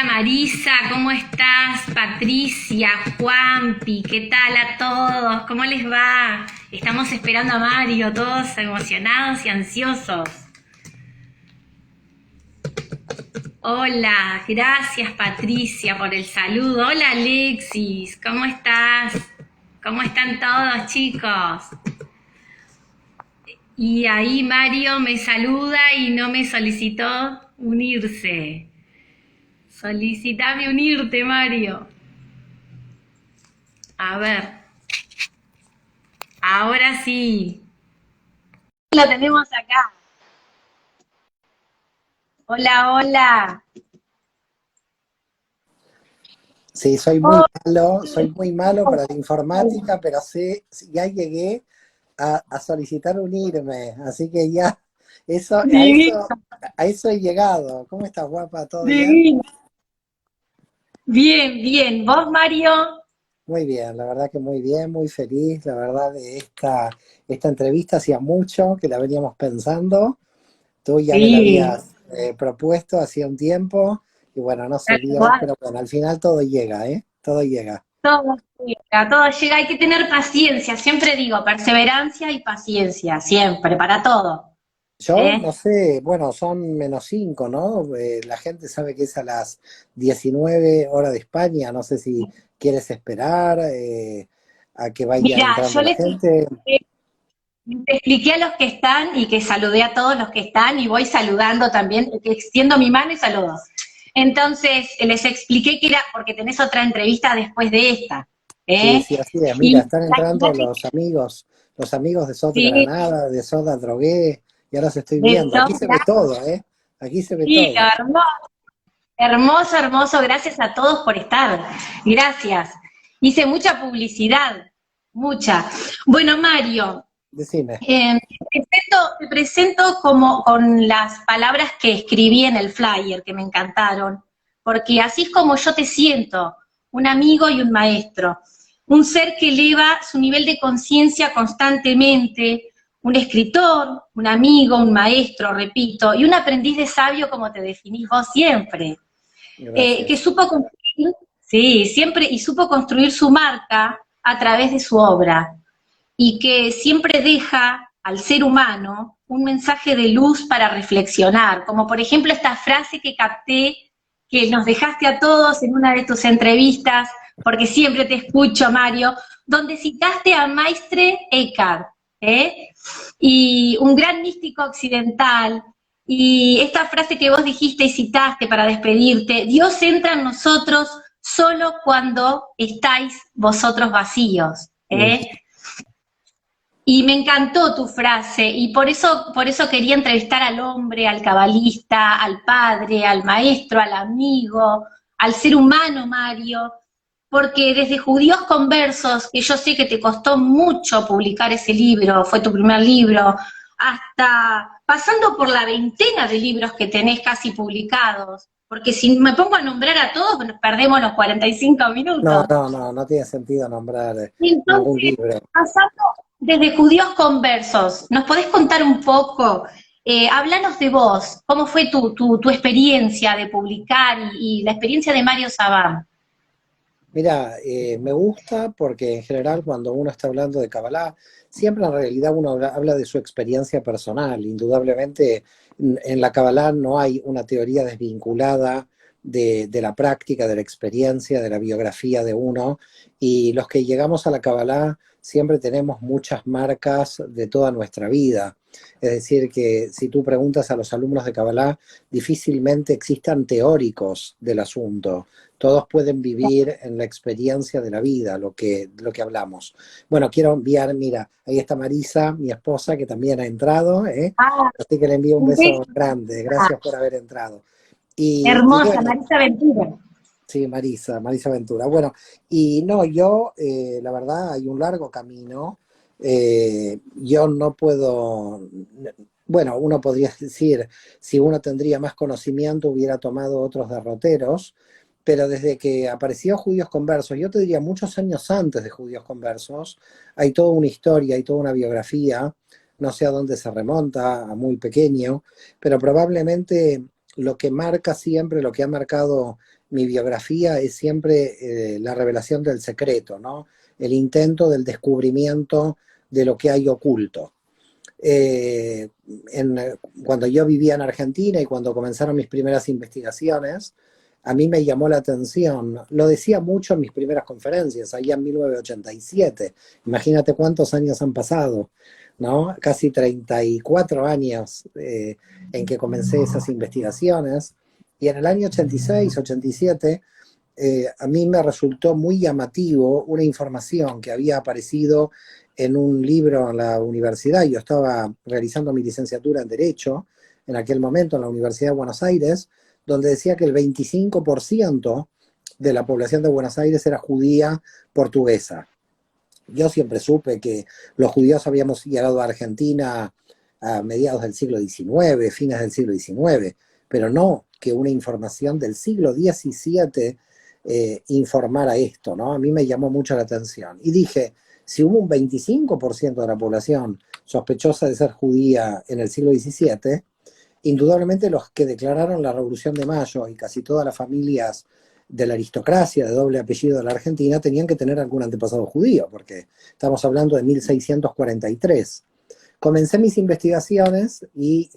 Marisa, ¿cómo estás? Patricia, Juanpi, ¿qué tal a todos? ¿Cómo les va? Estamos esperando a Mario, todos emocionados y ansiosos. Hola, gracias Patricia por el saludo. Hola Alexis, ¿cómo estás? ¿Cómo están todos, chicos? Y ahí Mario me saluda y no me solicitó unirse. Solicitame unirte, Mario. A ver, ahora sí. Lo tenemos acá. Hola, hola. Sí, Oh, soy muy malo para la informática, pero sí, sí, ya llegué a solicitar unirme, así que ya, eso, a divino, eso, a eso he llegado. ¿Cómo estás, guapa? ¿Todo bien? divino. Bien, bien. ¿Vos, Mario? Muy bien, la verdad que muy bien, muy feliz, la verdad de esta entrevista hacía mucho que la veníamos pensando, tú ya me la Sí, habías propuesto hacía un tiempo, y bueno, no se tal dio, cual. pero bueno, al final todo llega, ¿eh? Todo llega. Todo llega. Hay que tener paciencia. Siempre digo, perseverancia y paciencia. Siempre, para todo. Yo ¿Eh? no sé, bueno, son -5, ¿no? La gente sabe que es a las 19 horas de España, no sé si quieres esperar a que vaya Mirá, entrando la gente. te expliqué a los que están y que saludé a todos los que están y voy saludando también, que extiendo mi mano y saludo. Entonces, les expliqué que era porque tenés otra entrevista después de esta. Sí, ¿Eh? sí, así es. Mira, Y están entrando los amigos de Sot sí, Granada, de Soda Drogué, y ahora los estoy de viendo. Aquí se ve sobra. todo, ¿eh? Aquí se ve Sí, todo. hermoso, hermoso, hermoso. Gracias a todos por estar. Gracias. Hice mucha publicidad, mucha. Bueno, Mario, Decime. te presento como con las palabras que escribí en el flyer, que me encantaron, porque así es como yo te siento, un amigo y un maestro, un ser que eleva su nivel de conciencia constantemente, un escritor, un amigo, un maestro, repito, y un aprendiz de sabio como te definís vos siempre, que Gracias. supo construir, sí, siempre, y supo construir su marca a través de su obra y que siempre deja al ser humano un mensaje de luz para reflexionar, como por ejemplo esta frase que capté, que nos dejaste a todos en una de tus entrevistas, porque siempre te escucho, Mario, donde citaste a Maestre Eckhart, ¿eh? Y un gran místico occidental, y esta frase que vos dijiste y citaste para despedirte, Dios entra en nosotros solo cuando estáis vosotros vacíos, Mm. ¿eh? Y me encantó tu frase, y por eso quería entrevistar al hombre, al cabalista, al padre, al maestro, al amigo, al ser humano, Mario, porque desde Judíos Conversos, que yo sé que te costó mucho publicar ese libro, fue tu primer libro, hasta pasando por la veintena de libros que tenés casi publicados, porque si me pongo a nombrar a todos, nos perdemos los 45 No, minutos. no, no, no tiene sentido nombrar ningún Entonces, libro. pasando desde judíos conversos, ¿nos podés contar un poco? Háblanos de vos, ¿cómo fue tu experiencia de publicar y la experiencia de Mario Sabán? Mira, me gusta porque en general cuando uno está hablando de Kabbalah, siempre en realidad uno habla de su experiencia personal. Indudablemente en la Kabbalah no hay una teoría desvinculada de la práctica, de la experiencia, de la biografía de uno. Y los que llegamos a la Kabbalah siempre tenemos muchas marcas de toda nuestra vida. Es decir, que si tú preguntas a los alumnos de Kabbalah, difícilmente existan teóricos del asunto, todos pueden vivir en la experiencia de la vida, lo que hablamos. Bueno, quiero enviar, mira, ahí está Marisa, mi esposa, que también ha entrado, ¿eh? Ah, Así que le envío un un beso. beso grande, gracias por haber entrado. Y Hermosa, bueno, Marisa Ventura. sí, Marisa Ventura. Bueno, y no, yo, la verdad, hay un largo camino. Yo no puedo, bueno, uno podría decir, si uno tendría más conocimiento, hubiera tomado otros derroteros, pero desde que apareció Judíos Conversos, yo te diría muchos años antes de Judíos Conversos, hay toda una historia, hay toda una biografía, no sé a dónde se remonta, a muy pequeño, pero probablemente lo que marca siempre, lo que ha marcado mi biografía es siempre la revelación del secreto, ¿no? El intento del descubrimiento de lo que hay oculto. Eh, en, Cuando yo vivía en Argentina y cuando comenzaron mis primeras investigaciones, a mí me llamó la atención, lo decía mucho en mis primeras conferencias, allá en 1987, imagínate cuántos años han pasado, ¿no? Casi 34 años en que comencé esas investigaciones, y en el año 86, 87, a mí me resultó muy llamativo una información que había aparecido en un libro en la universidad. Yo estaba realizando mi licenciatura en Derecho en aquel momento en la Universidad de Buenos Aires, donde decía que el 25% de la población de Buenos Aires era judía portuguesa. Yo siempre supe que los judíos habíamos llegado a Argentina a mediados del siglo XIX, fines del siglo XIX, pero no que una información del siglo XVII informara esto, ¿no? A mí me llamó mucho la atención. Y dije, si hubo un 25% de la población sospechosa de ser judía en el siglo XVII, indudablemente los que declararon la Revolución de Mayo y casi todas las familias de la aristocracia de doble apellido de la Argentina tenían que tener algún antepasado judío, porque estamos hablando de 1643. Comencé mis investigaciones y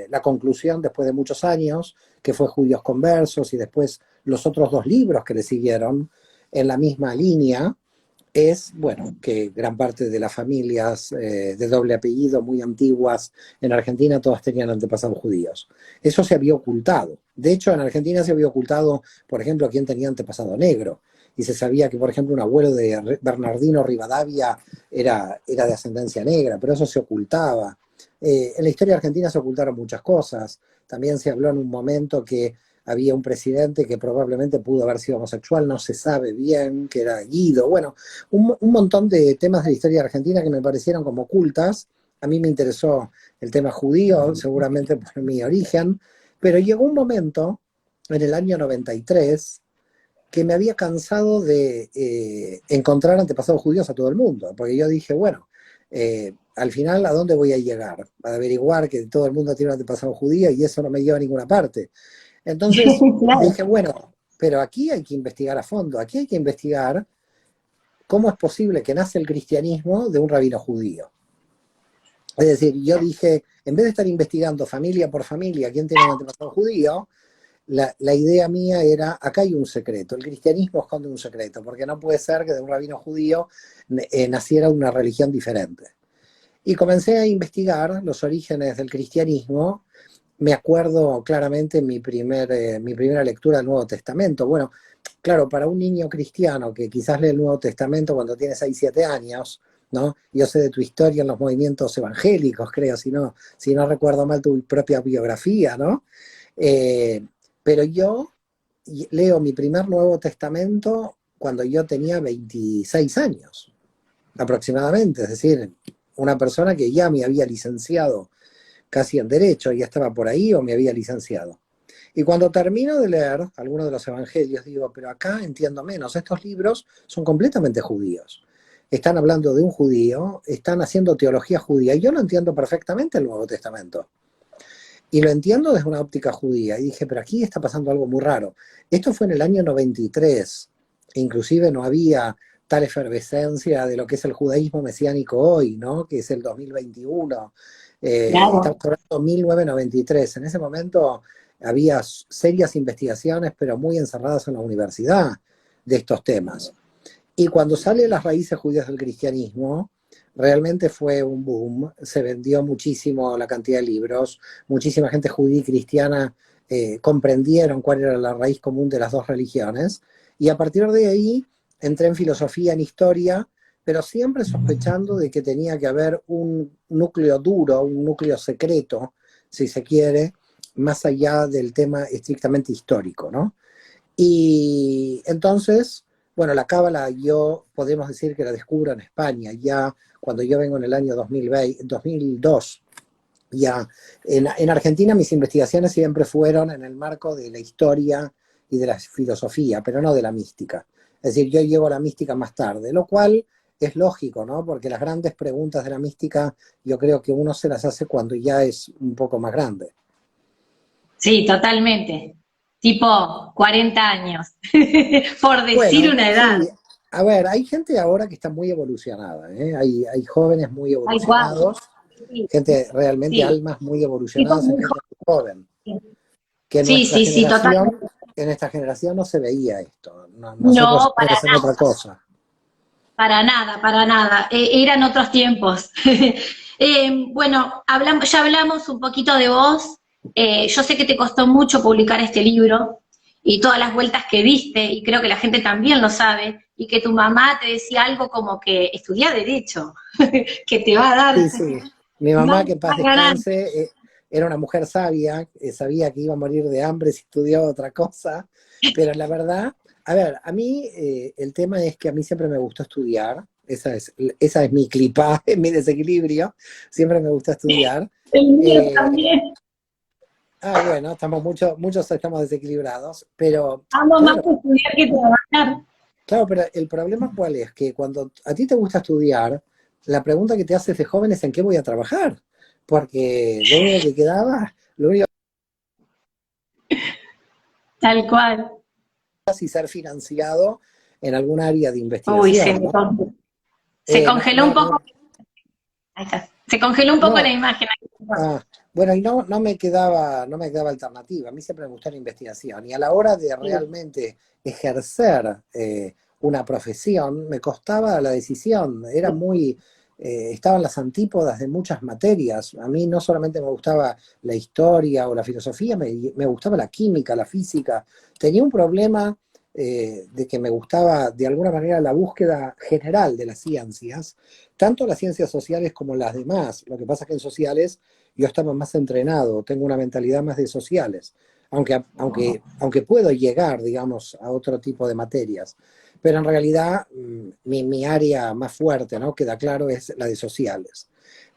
la conclusión, después de muchos años, que fue Judíos Conversos y después los otros dos libros que le siguieron en la misma línea, es, bueno, que gran parte de las familias de doble apellido muy antiguas en Argentina todas tenían antepasados judíos. Eso se había ocultado. De hecho, en Argentina se había ocultado, por ejemplo, quién tenía antepasado negro. Y se sabía que, por ejemplo, un abuelo de Bernardino Rivadavia era de ascendencia negra, pero eso se ocultaba. En la historia argentina se ocultaron muchas cosas. También se habló en un momento que había un presidente que probablemente pudo haber sido homosexual, no se sabe bien, que era Guido. Bueno, un montón de temas de la historia argentina que me parecieron como ocultas. A mí me interesó el tema judío, seguramente por mi origen, pero llegó un momento, en el año 93, que me había cansado de encontrar antepasados judíos a todo el mundo, porque yo dije, bueno, al final, ¿a dónde voy a llegar? A averiguar que todo el mundo tiene un antepasado judío y eso no me lleva a ninguna parte. Entonces Claro. dije, bueno, pero aquí hay que investigar a fondo, aquí hay que investigar cómo es posible que nace el cristianismo de un rabino judío. Es decir, yo dije, en vez de estar investigando familia por familia quién tiene un antepasado judío, la idea mía era, acá hay un secreto, el cristianismo esconde un secreto, porque no puede ser que de un rabino judío naciera una religión diferente. Y comencé a investigar los orígenes del cristianismo. Me acuerdo claramente mi primera lectura del Nuevo Testamento. Bueno, claro, para un niño cristiano que quizás lee el Nuevo Testamento cuando tiene 6 7 años, ¿no? Yo sé de tu historia en los movimientos evangélicos, creo, si no recuerdo mal tu propia biografía, ¿no? Eh, pero yo leo mi primer Nuevo Testamento cuando yo tenía 26 años, aproximadamente, es decir, una persona que ya me había licenciado casi en Derecho, ya estaba por ahí o me había licenciado. Y cuando termino de leer algunos de los evangelios, digo, pero acá entiendo menos, estos libros son completamente judíos. Están hablando de un judío, están haciendo teología judía, y yo lo entiendo perfectamente el Nuevo Testamento. Y lo entiendo desde una óptica judía. Y dije, pero aquí está pasando algo muy raro. Esto fue en el año 93. Inclusive no había tal efervescencia de lo que es el judaísmo mesiánico hoy, ¿no? Que es el 2021. Estamos Claro. hablando de 1993. En ese momento había serias investigaciones, pero muy encerradas en la universidad de estos temas. Y cuando salen las raíces judías del cristianismo, realmente fue un boom, se vendió muchísimo la cantidad de libros, muchísima gente judía y cristiana comprendieron cuál era la raíz común de las dos religiones, y a partir de ahí entré en filosofía, en historia, pero siempre sospechando de que tenía que haber un núcleo duro, un núcleo secreto, si se quiere, más allá del tema estrictamente histórico, ¿no? Y entonces, bueno, la cábala yo podemos decir que la descubro en España, ya cuando yo vengo en el año 2020, 2002. Ya en Argentina mis investigaciones siempre fueron en el marco de la historia y de la filosofía, pero no de la mística. Es decir, yo llego a la mística más tarde, lo cual es lógico, ¿no? Porque las grandes preguntas de la mística yo creo que uno se las hace cuando ya es un poco más grande. Sí, totalmente. tipo 40 años, por decir Bueno, una edad. sí, a ver, hay gente ahora que está muy evolucionada, ¿eh? Hay jóvenes muy Tal cual. evolucionados, Sí, gente realmente, sí. almas muy Tipo evolucionadas en muy gente muy joven, joven. que Sí, sí, sí, totalmente. en nuestra generación no se veía esto, nosotros No, estamos en otra cosa. para nada, para nada. Eran otros tiempos. Bueno, ya hablamos un poquito de vos. Yo sé que te costó mucho publicar este libro y todas las vueltas que diste, y creo que la gente también lo sabe, y que tu mamá te decía algo como que estudia Derecho, que te va a dar Sí, sí. Mi más, mamá, que en paz más ganancias. descanse, era una mujer sabia, sabía que iba a morir de hambre si estudiaba otra cosa, pero la verdad, a ver, a mí el tema es que a mí siempre me gustó estudiar, esa es mi clipá, mi desequilibrio, siempre me gusta estudiar. El mío Eh, también. bueno, muchos estamos desequilibrados, pero Amo más claro, estudiar que trabajar. claro, pero el problema cuál es, que cuando a ti te gusta estudiar, la pregunta que te haces de joven es ¿en qué voy a trabajar? Porque lo único que quedaba, lo único Tal cual. que era ser financiado en algún área de Uy, investigación, ¿no? se No, congeló un no, poco. no, Ahí está. Se congeló un poco la no, imagen. bueno, y no me quedaba alternativa. A mí siempre me gustó la investigación. Y a la hora de realmente ejercer una profesión, me costaba la decisión. Estaban las antípodas de muchas materias. A mí no solamente me gustaba la historia o la filosofía, me gustaba la química, la física. Tenía un problema de que me gustaba de alguna manera la búsqueda general de las ciencias, tanto las ciencias sociales como las demás. Lo que pasa es que en sociales yo estaba más entrenado, tengo una mentalidad más de sociales, aunque puedo llegar, digamos, a otro tipo de materias. Pero en realidad mi área más fuerte, ¿no? Queda claro, es la de sociales.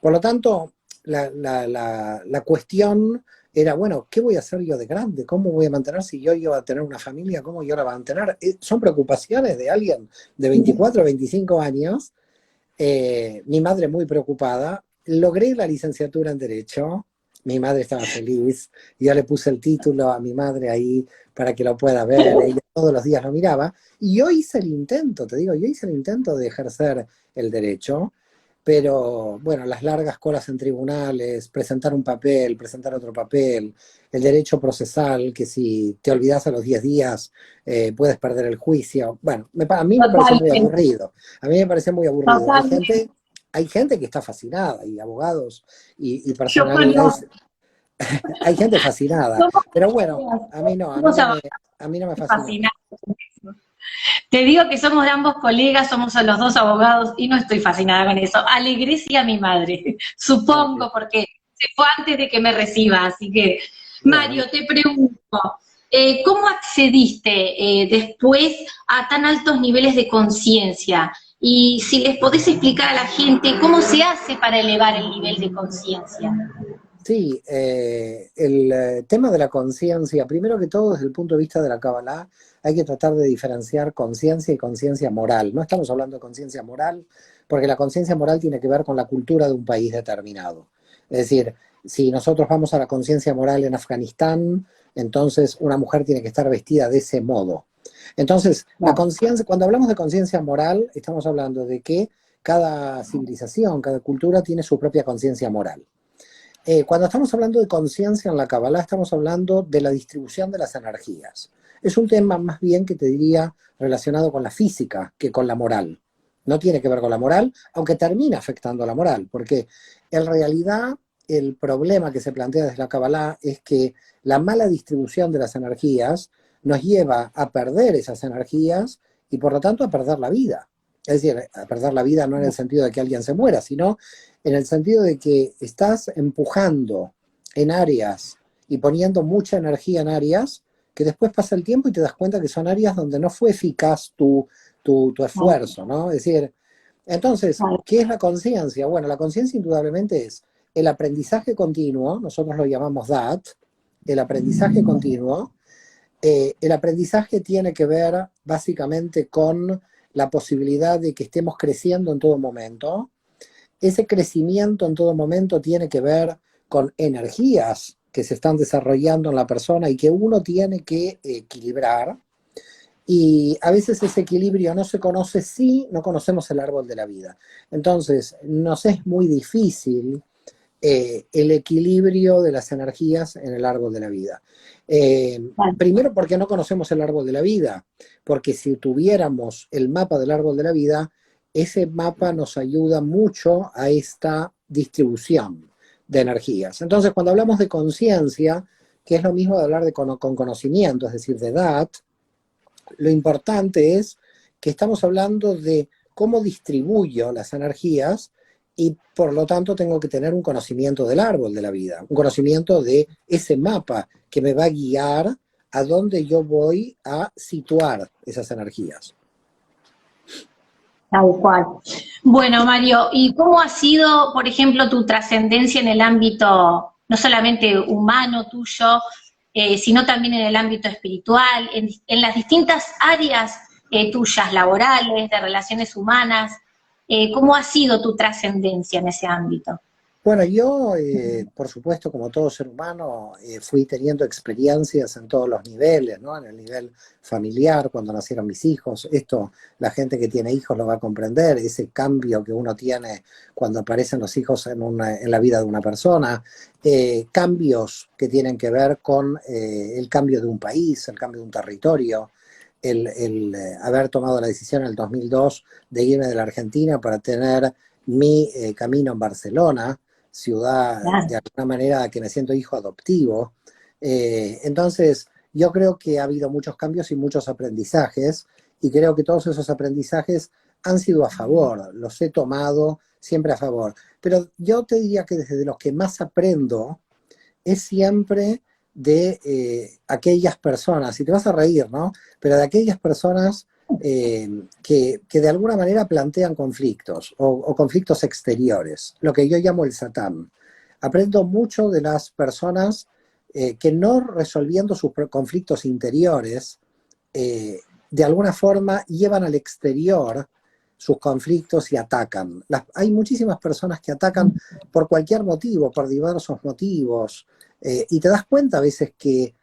Por lo tanto, la cuestión era, bueno, ¿qué voy a hacer yo de grande? ¿Cómo voy a mantener si yo iba a tener una familia? ¿Cómo yo la voy a mantener? Son preocupaciones de alguien de 24 o 25 años. Mi madre muy preocupada. Logré la licenciatura en Derecho. Mi madre estaba feliz. Yo le puse el título a mi madre ahí para que lo pueda ver. Ella todos los días lo miraba. Y yo hice el intento, te digo, yo hice el intento de ejercer el derecho. Pero bueno, las largas colas en tribunales, presentar un papel, presentar otro papel, el derecho procesal, que si te olvidas a los 10 días puedes perder el juicio. Bueno, a mí me pareció muy Totalmente, aburrido. A mí me pareció muy aburrido. totalmente. Hay gente que está fascinada, y abogados y Yo conozco, personalidades, hay gente fascinada. somos Pero bueno, colegas, a mí no, somos a mí no me fascinó. fascinados. Te digo que somos de ambos colegas, somos los dos abogados y no estoy fascinada con eso. Alegré sí a mi madre, Ah, bien. supongo, porque se fue antes de que me reciba. Así que, Bueno, Mario, te pregunto, ¿cómo accediste después a tan altos niveles de conciencia? Y si les podés explicar a la gente cómo se hace para elevar el nivel de conciencia. sí, el tema de la conciencia, primero que todo desde el punto de vista de la Kabbalah, hay que tratar de diferenciar conciencia y conciencia moral. No estamos hablando de conciencia moral, porque la conciencia moral tiene que ver con la cultura de un país determinado. Es decir, si nosotros vamos a la conciencia moral en Afganistán, entonces una mujer tiene que estar vestida de ese modo. Entonces, la No, conciencia, cuando hablamos de conciencia moral, estamos hablando de que cada civilización, cada cultura tiene su propia conciencia moral. Cuando estamos hablando de conciencia en la Kabbalah, estamos hablando de la distribución de las energías. Es un tema más bien que te diría relacionado con la física que con la moral. No tiene que ver con la moral, aunque termina afectando a la moral, porque en realidad el problema que se plantea desde la Kabbalah es que la mala distribución de las energías nos lleva a perder esas energías y por lo tanto a perder la vida. Es decir, a perder la vida no en el sentido de que alguien se muera, sino en el sentido de que estás empujando en áreas y poniendo mucha energía en áreas que después pasa el tiempo y te das cuenta que son áreas donde no fue eficaz tu esfuerzo, ¿no? Es decir, entonces, ¿qué es la conciencia? Bueno, la conciencia indudablemente es el aprendizaje continuo, nosotros lo llamamos DAT, el aprendizaje continuo. El aprendizaje tiene que ver básicamente con la posibilidad de que estemos creciendo en todo momento. Ese crecimiento en todo momento tiene que ver con energías que se están desarrollando en la persona y que uno tiene que equilibrar. Y a veces ese equilibrio no se conoce si no conocemos el árbol de la vida. Entonces, nos es muy difícil el equilibrio de las energías en el árbol de la vida. Claro. Primero porque no conocemos el árbol de la vida, porque si tuviéramos el mapa del árbol de la vida, ese mapa nos ayuda mucho a esta distribución de energías. Entonces, cuando hablamos de conciencia, que es lo mismo de hablar de con conocimiento, es decir, de edad, lo importante es que estamos hablando de cómo distribuyo las energías y por lo tanto tengo que tener un conocimiento del árbol de la vida, un conocimiento de ese mapa que me va a guiar a dónde yo voy a situar esas energías. Tal cual. Bueno, Mario, ¿y cómo ha sido, por ejemplo, tu trascendencia en el ámbito no solamente humano tuyo, sino también en el ámbito espiritual, en las distintas áreas tuyas, laborales, de relaciones humanas? ¿Cómo ha sido tu trascendencia en ese ámbito? Bueno, yo, por supuesto, como todo ser humano, fui teniendo experiencias en todos los niveles, ¿no? En el nivel familiar, cuando nacieron mis hijos, esto la gente que tiene hijos lo va a comprender, ese cambio que uno tiene cuando aparecen los hijos en la vida de una persona, cambios que tienen que ver con el cambio de un país, el cambio de un territorio, haber tomado la decisión en el 2002 de irme de la Argentina para tener mi camino en Barcelona, ciudad Claro. de alguna manera que me siento hijo adoptivo. Entonces, yo creo que ha habido muchos cambios y muchos aprendizajes, y creo que todos esos aprendizajes han sido a favor, los he tomado siempre a favor. Pero yo te diría que desde los que más aprendo es siempre de aquellas personas, y te vas a reír, ¿no? Pero de aquellas personas que de alguna manera plantean conflictos o conflictos exteriores, lo que yo llamo el Satán. Aprendo mucho de las personas que no resolviendo sus conflictos interiores, de alguna forma llevan al exterior sus conflictos y atacan. Hay muchísimas personas que atacan por cualquier motivo, por diversos motivos, y te das cuenta a veces que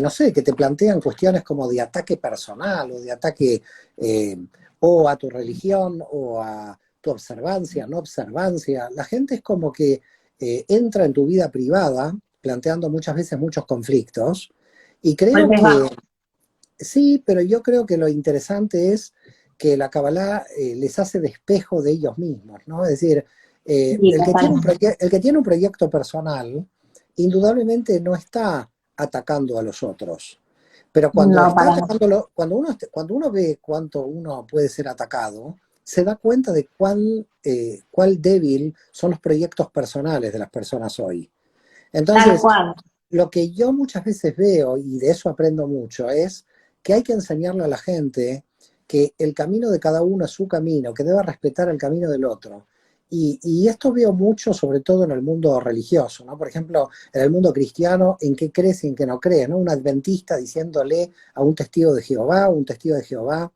no sé, que te plantean cuestiones como de ataque personal o de ataque o a tu religión o a tu observancia, no observancia. La gente es como que entra en tu vida privada planteando muchas veces muchos conflictos y creo Golpes que bajos. sí, pero yo creo que lo interesante es que la Kabbalah les hace de espejo de ellos mismos, ¿no? Es decir, Sí, totalmente. el que tiene un proyecto personal, indudablemente no está atacando a los otros. Pero cuando No, está para nada. atacándolo, cuando uno ve cuánto uno puede ser atacado, se da cuenta de cuál débil son los proyectos personales de las personas hoy. Tal Entonces, cual. lo que yo muchas veces veo, y de eso aprendo mucho, es que hay que enseñarle a la gente que el camino de cada uno es su camino, que debe respetar el camino del otro. Y esto veo mucho, sobre todo en el mundo religioso, ¿no? Por ejemplo, en el mundo cristiano, en qué crees y en qué no crees, ¿no? Un adventista diciéndole a un testigo de Jehová,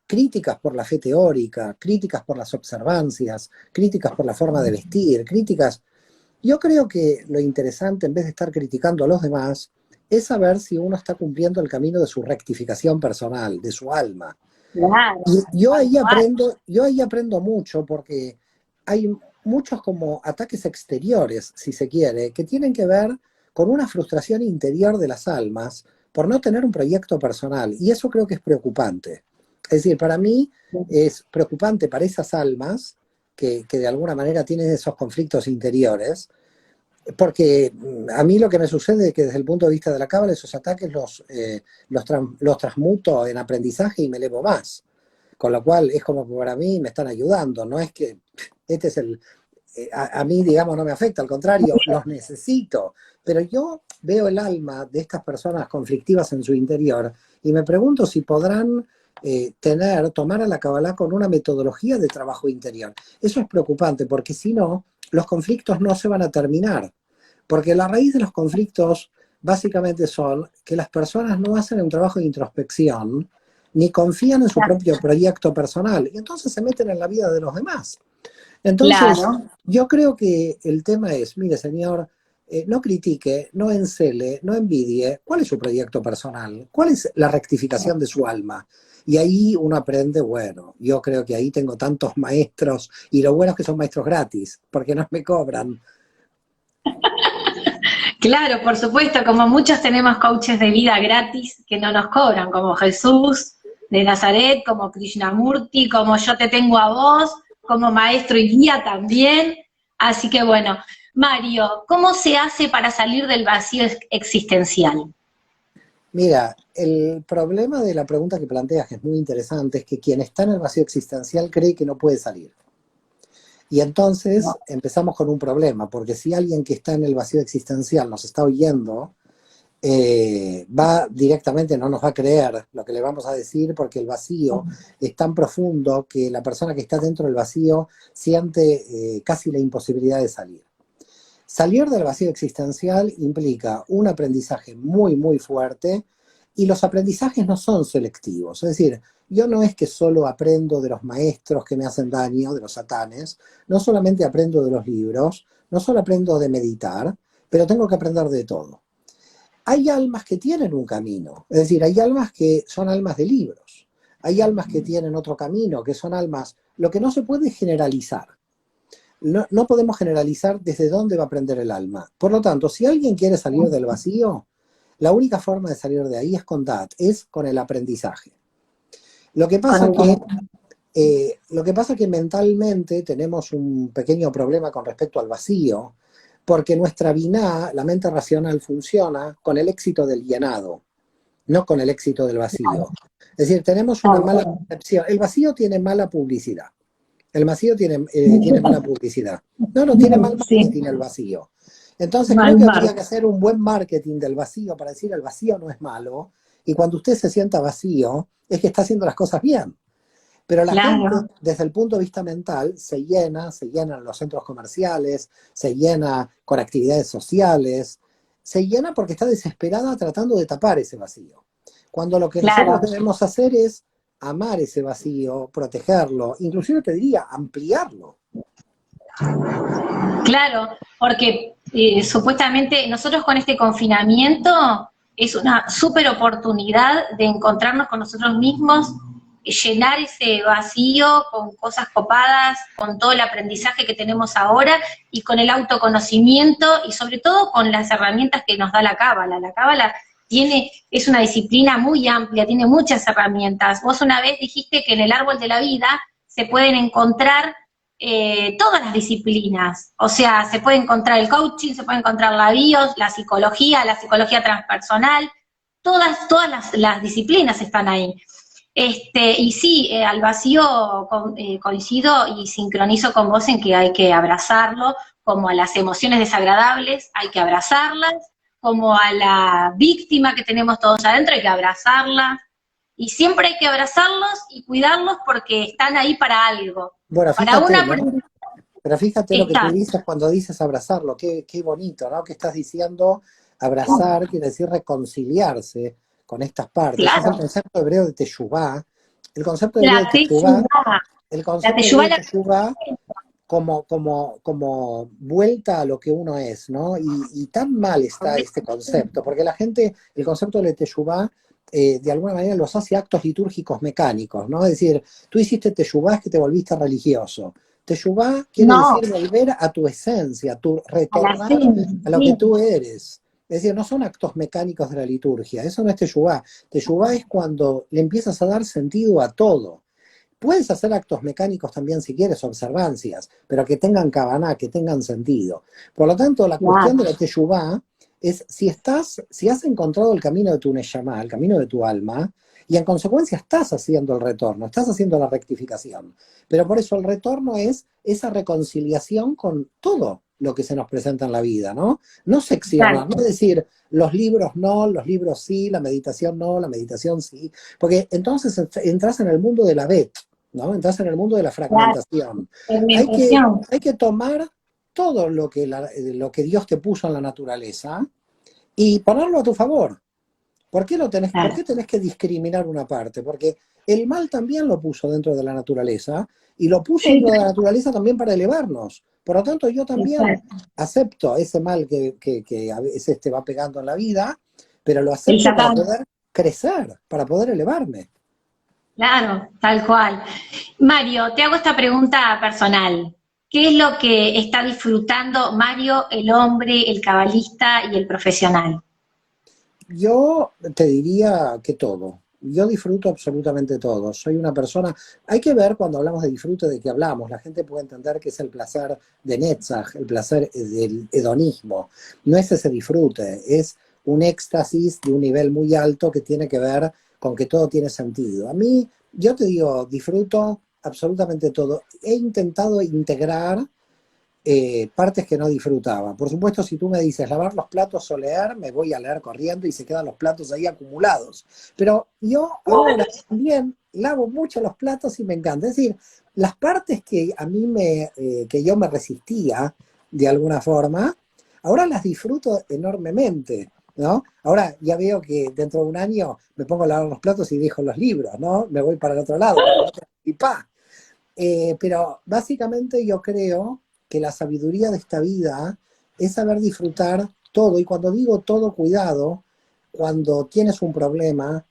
críticas por la fe teórica, críticas por las observancias, críticas por la forma de vestir, críticas. Yo creo que lo interesante, en vez de estar criticando a los demás, es saber si uno está cumpliendo el camino de su rectificación personal, de su alma. Claro, Y tal cual. yo ahí aprendo mucho porque hay muchos como ataques exteriores, si se quiere, que tienen que ver con una frustración interior de las almas por no tener un proyecto personal. Y eso creo que es preocupante. Es decir, para mí es preocupante para esas almas que de alguna manera tienen esos conflictos interiores, porque a mí lo que me sucede es que desde el punto de vista de la cábala, esos ataques los transmuto en aprendizaje y me elevo más. Con lo cual es como que para mí me están ayudando, no es que este es a mí, digamos, no me afecta, al contrario, los necesito. Pero yo veo el alma de estas personas conflictivas en su interior y me pregunto si podrán tomar a la Kabbalah con una metodología de trabajo interior. Eso es preocupante porque si no, los conflictos no se van a terminar. Porque la raíz de los conflictos básicamente son que las personas no hacen un trabajo de introspección ni confían en su propio proyecto personal y entonces se meten en la vida de los demás. Entonces, Claro, yo creo que el tema es, mire señor, no critique, no encele, no envidie. ¿Cuál es su proyecto personal? ¿Cuál es la rectificación de su alma? Y ahí uno aprende, bueno, yo creo que ahí tengo tantos maestros, y lo bueno es que son maestros gratis, porque no me cobran. Claro, por supuesto, como muchos tenemos coaches de vida gratis que no nos cobran, como Jesús de Nazaret, como Krishnamurti, como yo te tengo a vos, como maestro y guía también. Así que bueno, Mario, ¿cómo se hace para salir del vacío existencial? Mira, el problema de la pregunta que planteas, que es muy interesante, es que quien está en el vacío existencial cree que no puede salir. Y entonces empezamos con un problema, porque si alguien que está en el vacío existencial nos está oyendo, va directamente, no nos va a creer lo que le vamos a decir, porque el vacío es tan profundo que la persona que está dentro del vacío siente casi la imposibilidad de salir. Salir del vacío existencial implica un aprendizaje muy, muy fuerte, y los aprendizajes no son selectivos. Es decir, yo no es que solo aprendo de los maestros que me hacen daño, de los satanes, no solamente aprendo de los libros, no solo aprendo de meditar, pero tengo que aprender de todo. Hay almas que tienen un camino, es decir, hay almas que son almas de libros, hay almas que tienen otro camino, que son almas, lo que no se puede generalizar. No podemos generalizar desde dónde va a aprender el alma. Por lo tanto, si alguien quiere salir del vacío, la única forma de salir de ahí es con DAT, es con el aprendizaje. Lo que pasa que mentalmente tenemos un pequeño problema con respecto al vacío, porque nuestra biná, la mente racional, funciona con el éxito del llenado, no con el éxito del vacío. Es decir, tenemos una mala percepción. El vacío tiene mala publicidad. El vacío tiene mala publicidad. No tiene mal marketing el vacío. Entonces creo que habría que hacer un buen marketing del vacío para decir el vacío no es malo, y cuando usted se sienta vacío es que está haciendo las cosas bien. Pero la gente, desde el punto de vista mental, se llenan los centros comerciales, se llena con actividades sociales, se llena porque está desesperada tratando de tapar ese vacío. Cuando lo que nosotros debemos hacer es amar ese vacío, protegerlo, inclusive te diría ampliarlo. Claro, porque supuestamente nosotros con este confinamiento es una súper oportunidad de encontrarnos con nosotros mismos, llenar ese vacío con cosas copadas, con todo el aprendizaje que tenemos ahora y con el autoconocimiento y sobre todo con las herramientas que nos da la Cábala. La Cábala es una disciplina muy amplia, tiene muchas herramientas. Vos una vez dijiste que en el árbol de la vida se pueden encontrar todas las disciplinas, o sea, se puede encontrar el coaching, se puede encontrar la bios, la psicología transpersonal, todas las disciplinas están ahí. Y sí, al vacío coincido y sincronizo con vos en que hay que abrazarlo, como a las emociones desagradables hay que abrazarlas, como a la víctima que tenemos todos adentro hay que abrazarla, y siempre hay que abrazarlos y cuidarlos porque están ahí para algo. Bueno, para fíjate, una... ¿no? Pero fíjate lo que tú dices cuando dices abrazarlo, qué bonito, ¿no? Que estás diciendo abrazar, quiere decir reconciliarse con estas partes. Claro. Es el concepto hebreo de Teshuvá. El concepto hebreo de Teshuvá como vuelta a lo que uno es, ¿no? Y tan mal está este concepto, porque la gente, el concepto de Teshuvá, de alguna manera los hace actos litúrgicos mecánicos, ¿no? Es decir, tú hiciste Teshuvá, es que te volviste religioso. Teshuvá quiere decir volver a tu esencia, retornar a lo que tú eres. Es decir, no son actos mecánicos de la liturgia, eso no es Teshuvá. Teshuvá es cuando le empiezas a dar sentido a todo. Puedes hacer actos mecánicos también si quieres, observancias, pero que tengan kavaná, que tengan sentido. Por lo tanto, la cuestión de la Teshuvá es si has encontrado el camino de tu neshama, el camino de tu alma, y en consecuencia estás haciendo el retorno, estás haciendo la rectificación. Pero por eso el retorno es esa reconciliación con todo lo que se nos presenta en la vida, ¿no? No seccionar, no decir los libros no, los libros sí, la meditación no, la meditación sí, porque entonces entras en el mundo de la bet, ¿no? Entras en el mundo de la fragmentación. Hay que tomar todo lo que Dios te puso en la naturaleza y ponerlo a tu favor. ¿Por qué tenés que discriminar una parte? Porque el mal también lo puso dentro de la naturaleza, y lo puso dentro de la naturaleza también para elevarnos. Por lo tanto, yo también Exacto. acepto ese mal que a veces te va pegando en la vida, pero lo El acepto para Satán. poder crecer, para poder elevarme. Claro, tal cual. Mario, te hago esta pregunta personal. ¿Qué es lo que está disfrutando Mario, el hombre, el cabalista y el profesional? Yo te diría que todo. Yo disfruto absolutamente todo. Soy una persona. Hay que ver cuando hablamos de disfrute de qué hablamos. La gente puede entender que es el placer de Netzach, el placer del hedonismo. No es ese disfrute, es un éxtasis de un nivel muy alto que tiene que ver con que todo tiene sentido. A mí, yo te digo, disfruto absolutamente todo. He intentado integrar partes que no disfrutaba. Por supuesto, si tú me dices lavar los platos o leer, me voy a leer corriendo y se quedan los platos ahí acumulados. Pero yo ahora también lavo mucho los platos y me encanta. Es decir, las partes que a mí que yo me resistía de alguna forma, ahora las disfruto enormemente. ¿No? Ahora ya veo que dentro de un año me pongo a lavar los platos y dejo los libros, ¿no? Me voy para el otro lado, y pa. Pero básicamente yo creo que la sabiduría de esta vida es saber disfrutar todo. Y cuando digo todo, cuidado, cuando tienes un problema,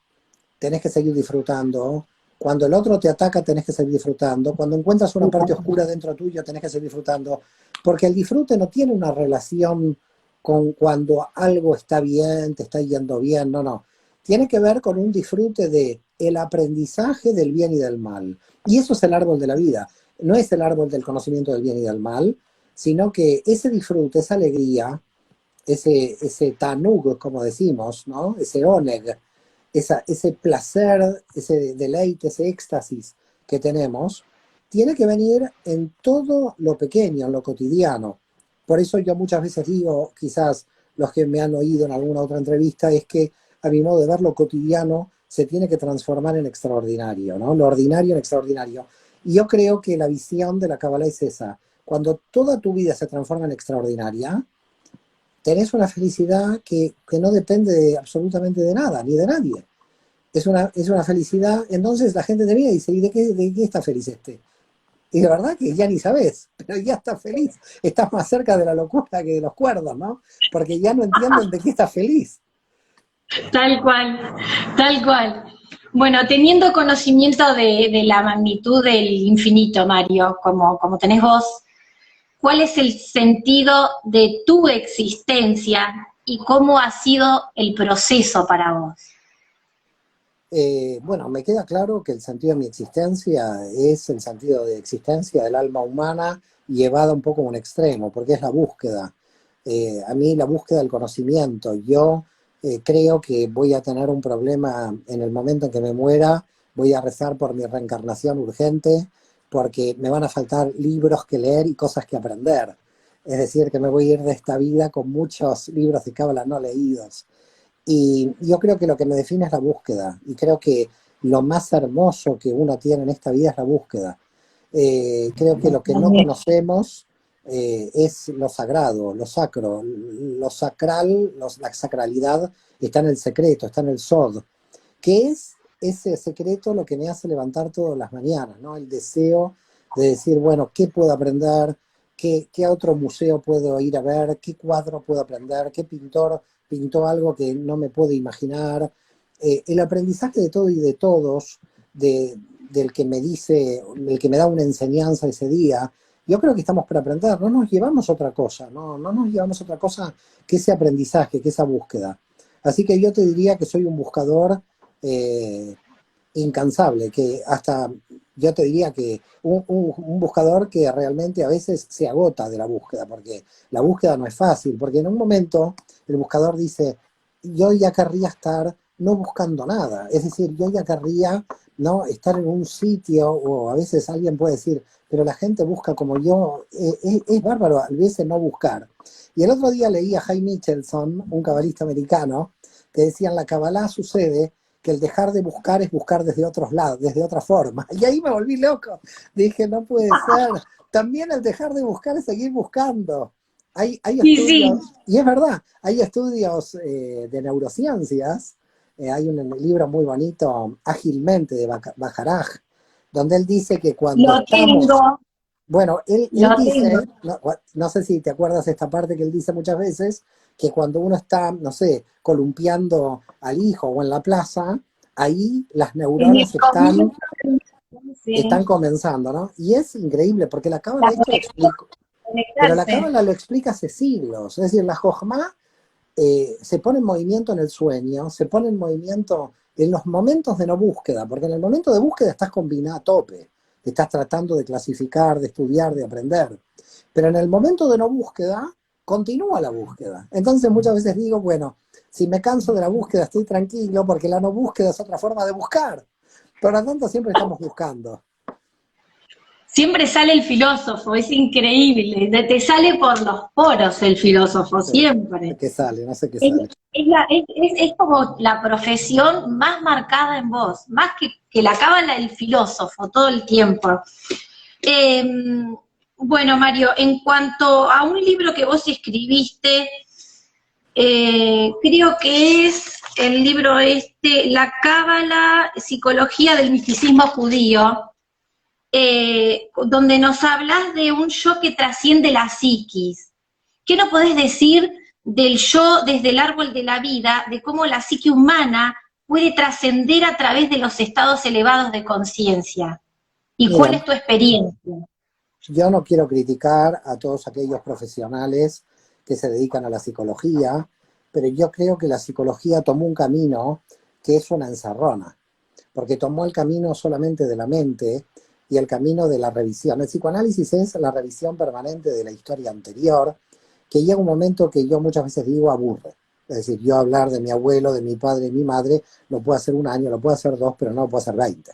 tenés que seguir disfrutando. Cuando el otro te ataca, tenés que seguir disfrutando. Cuando encuentras una parte oscura dentro tuyo, tenés que seguir disfrutando. Porque el disfrute no tiene una relación con cuando algo está bien, te está yendo bien, no, no. Tiene que ver con un disfrute de el aprendizaje del bien y del mal. Y eso es el árbol de la vida. No es el árbol del conocimiento del bien y del mal, sino que ese disfrute, esa alegría, ese tanug, como decimos, ¿no? Ese oneg, ese placer, ese deleite, ese éxtasis que tenemos, tiene que venir en todo lo pequeño, en lo cotidiano. Por eso yo muchas veces digo, quizás los que me han oído en alguna otra entrevista, es que a mi modo de ver lo cotidiano se tiene que transformar en extraordinario, ¿no? Lo ordinario en extraordinario. Y yo creo que la visión de la Kabbalah es esa. Cuando toda tu vida se transforma en extraordinaria, tenés una felicidad que no depende absolutamente de nada, ni de nadie. Es una felicidad, entonces la gente te mira y dice, ¿y de qué está feliz este? Y de verdad que ya ni sabes, pero ya estás feliz. Estás más cerca de la locura que de los cuerdos, ¿no? Porque ya no entienden de qué estás feliz. Tal cual, tal cual. Bueno, teniendo conocimiento de la magnitud del infinito, Mario, como tenés vos, ¿cuál es el sentido de tu existencia y cómo ha sido el proceso para vos? Bueno, me queda claro que el sentido de mi existencia es el sentido de existencia del alma humana llevada un poco a un extremo, porque es la búsqueda. A mí la búsqueda del conocimiento. Yo creo que voy a tener un problema en el momento en que me muera, voy a rezar por mi reencarnación urgente, porque me van a faltar libros que leer y cosas que aprender. Es decir, que me voy a ir de esta vida con muchos libros de cábala no leídos. Y yo creo que lo que me define es la búsqueda. Y creo que lo más hermoso que uno tiene en esta vida es la búsqueda. Creo que lo que no conocemos es lo sagrado, lo sacro. Lo sacral, la sacralidad está en el secreto, está en el sod. ¿Qué es ese secreto lo que me hace levantar todas las mañanas? ¿No? El deseo de decir, bueno, ¿qué puedo aprender? ¿Qué otro museo puedo ir a ver? ¿Qué cuadro puedo aprender? ¿Qué pintor pintó algo que no me puedo imaginar? El aprendizaje de todo y de todos, del que me dice, el que me da una enseñanza ese día, yo creo que estamos para aprender, no nos llevamos otra cosa, no nos llevamos otra cosa que ese aprendizaje, que esa búsqueda. Así que yo te diría que soy un buscador eh, incansable, que hasta yo te diría que un buscador que realmente a veces se agota de la búsqueda, porque la búsqueda no es fácil, porque en un momento el buscador dice, yo ya querría estar no buscando nada, es decir, yo ya querría no estar en un sitio, o a veces alguien puede decir, pero la gente busca como yo, es bárbaro a veces no buscar. Y el otro día leí a Jaime Michelson, un cabalista americano, que decía, en la Kabbalah sucede que el dejar de buscar es buscar desde otros lados, desde otra forma. Y ahí me volví loco. Dije, no puede ser. También el dejar de buscar es seguir buscando. Hay Y sí, estudios, y es verdad, hay estudios de neurociencias. Hay un libro muy bonito, Ágilmente, de Bacharach, donde él dice que cuando lo estamos tengo. Bueno, él Lo tengo. dice, no sé si te acuerdas de esta parte que él dice muchas veces, que cuando uno está, no sé, columpiando al hijo o en la plaza, ahí las En el neuronas comienzo, están sí, comenzando, ¿no? Y es increíble, porque la la cábala esto lo conexión, explica, pero la conectarse. cábala lo explica hace siglos, es decir, la Jojma se pone en movimiento en el sueño, se pone en movimiento en los momentos de no búsqueda, porque en el momento de búsqueda estás combinado a tope, estás tratando de clasificar, de estudiar, de aprender, pero en el momento de no búsqueda, continúa la búsqueda. Entonces muchas veces digo, bueno, si me canso de la búsqueda estoy tranquilo, porque la no búsqueda es otra forma de buscar. Por lo tanto, siempre estamos buscando. Siempre sale el filósofo, es increíble, te sale por los poros el filósofo, No sé siempre. qué sale, no sé qué Es, sale. es como la profesión más marcada en vos, más que la cábala el filósofo todo el tiempo. Eh, bueno, Mario, en cuanto a un libro que vos escribiste, creo que es el libro este, La Cábala, Psicología del Misticismo Judío, donde nos hablas de un yo que trasciende la psiquis. ¿Qué nos podés decir del yo desde el árbol de la vida, de cómo la psique humana puede trascender a través de los estados elevados de conciencia? ¿Y cuál Mira, es tu experiencia? yo no quiero criticar a todos aquellos profesionales que se dedican a la psicología, pero yo creo que la psicología tomó un camino que es una encerrona, porque tomó el camino solamente de la mente y el camino de la revisión. El psicoanálisis es la revisión permanente de la historia anterior, que llega un momento que yo muchas veces digo aburre. Es decir, yo hablar de mi abuelo, de mi padre, de mi madre, lo puedo hacer un año, lo puedo hacer dos, pero no lo puedo hacer 20,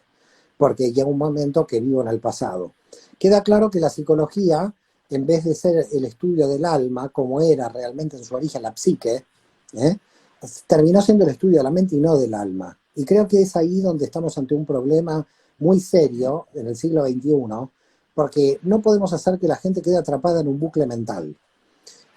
porque llega un momento que vivo en el pasado. Queda claro que la psicología, en vez de ser el estudio del alma, como era realmente en su origen la psique, ¿eh? Terminó siendo el estudio de la mente y no del alma. Y creo que es ahí donde estamos ante un problema muy serio en el siglo XXI, porque no podemos hacer que la gente quede atrapada en un bucle mental.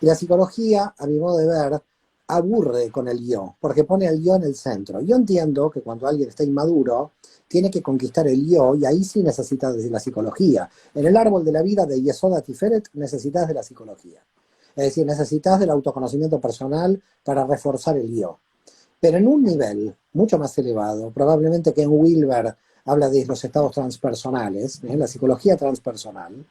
Y la psicología, a mi modo de ver, aburre con el yo, porque pone al yo en el centro. Yo entiendo que cuando alguien está inmaduro, tiene que conquistar el yo, y ahí sí necesitas de la psicología. En el árbol de la vida de Yesoda Tiferet necesitas de la psicología. Es decir, necesitas del autoconocimiento personal para reforzar el yo. Pero en un nivel mucho más elevado, probablemente que en Wilber habla de los estados transpersonales, la psicología transpersonal,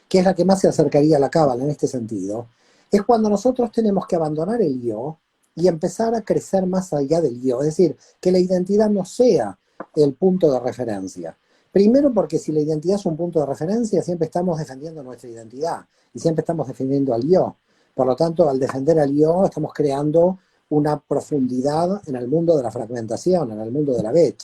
que es la que más se acercaría a la cábala en este sentido, es cuando nosotros tenemos que abandonar el yo y empezar a crecer más allá del yo. Es decir, que la identidad no sea el punto de referencia. Primero porque si la identidad es un punto de referencia, siempre estamos defendiendo nuestra identidad y siempre estamos defendiendo al yo. Por lo tanto, al defender al yo, estamos creando una profundidad en el mundo de la fragmentación, en el mundo de la bet.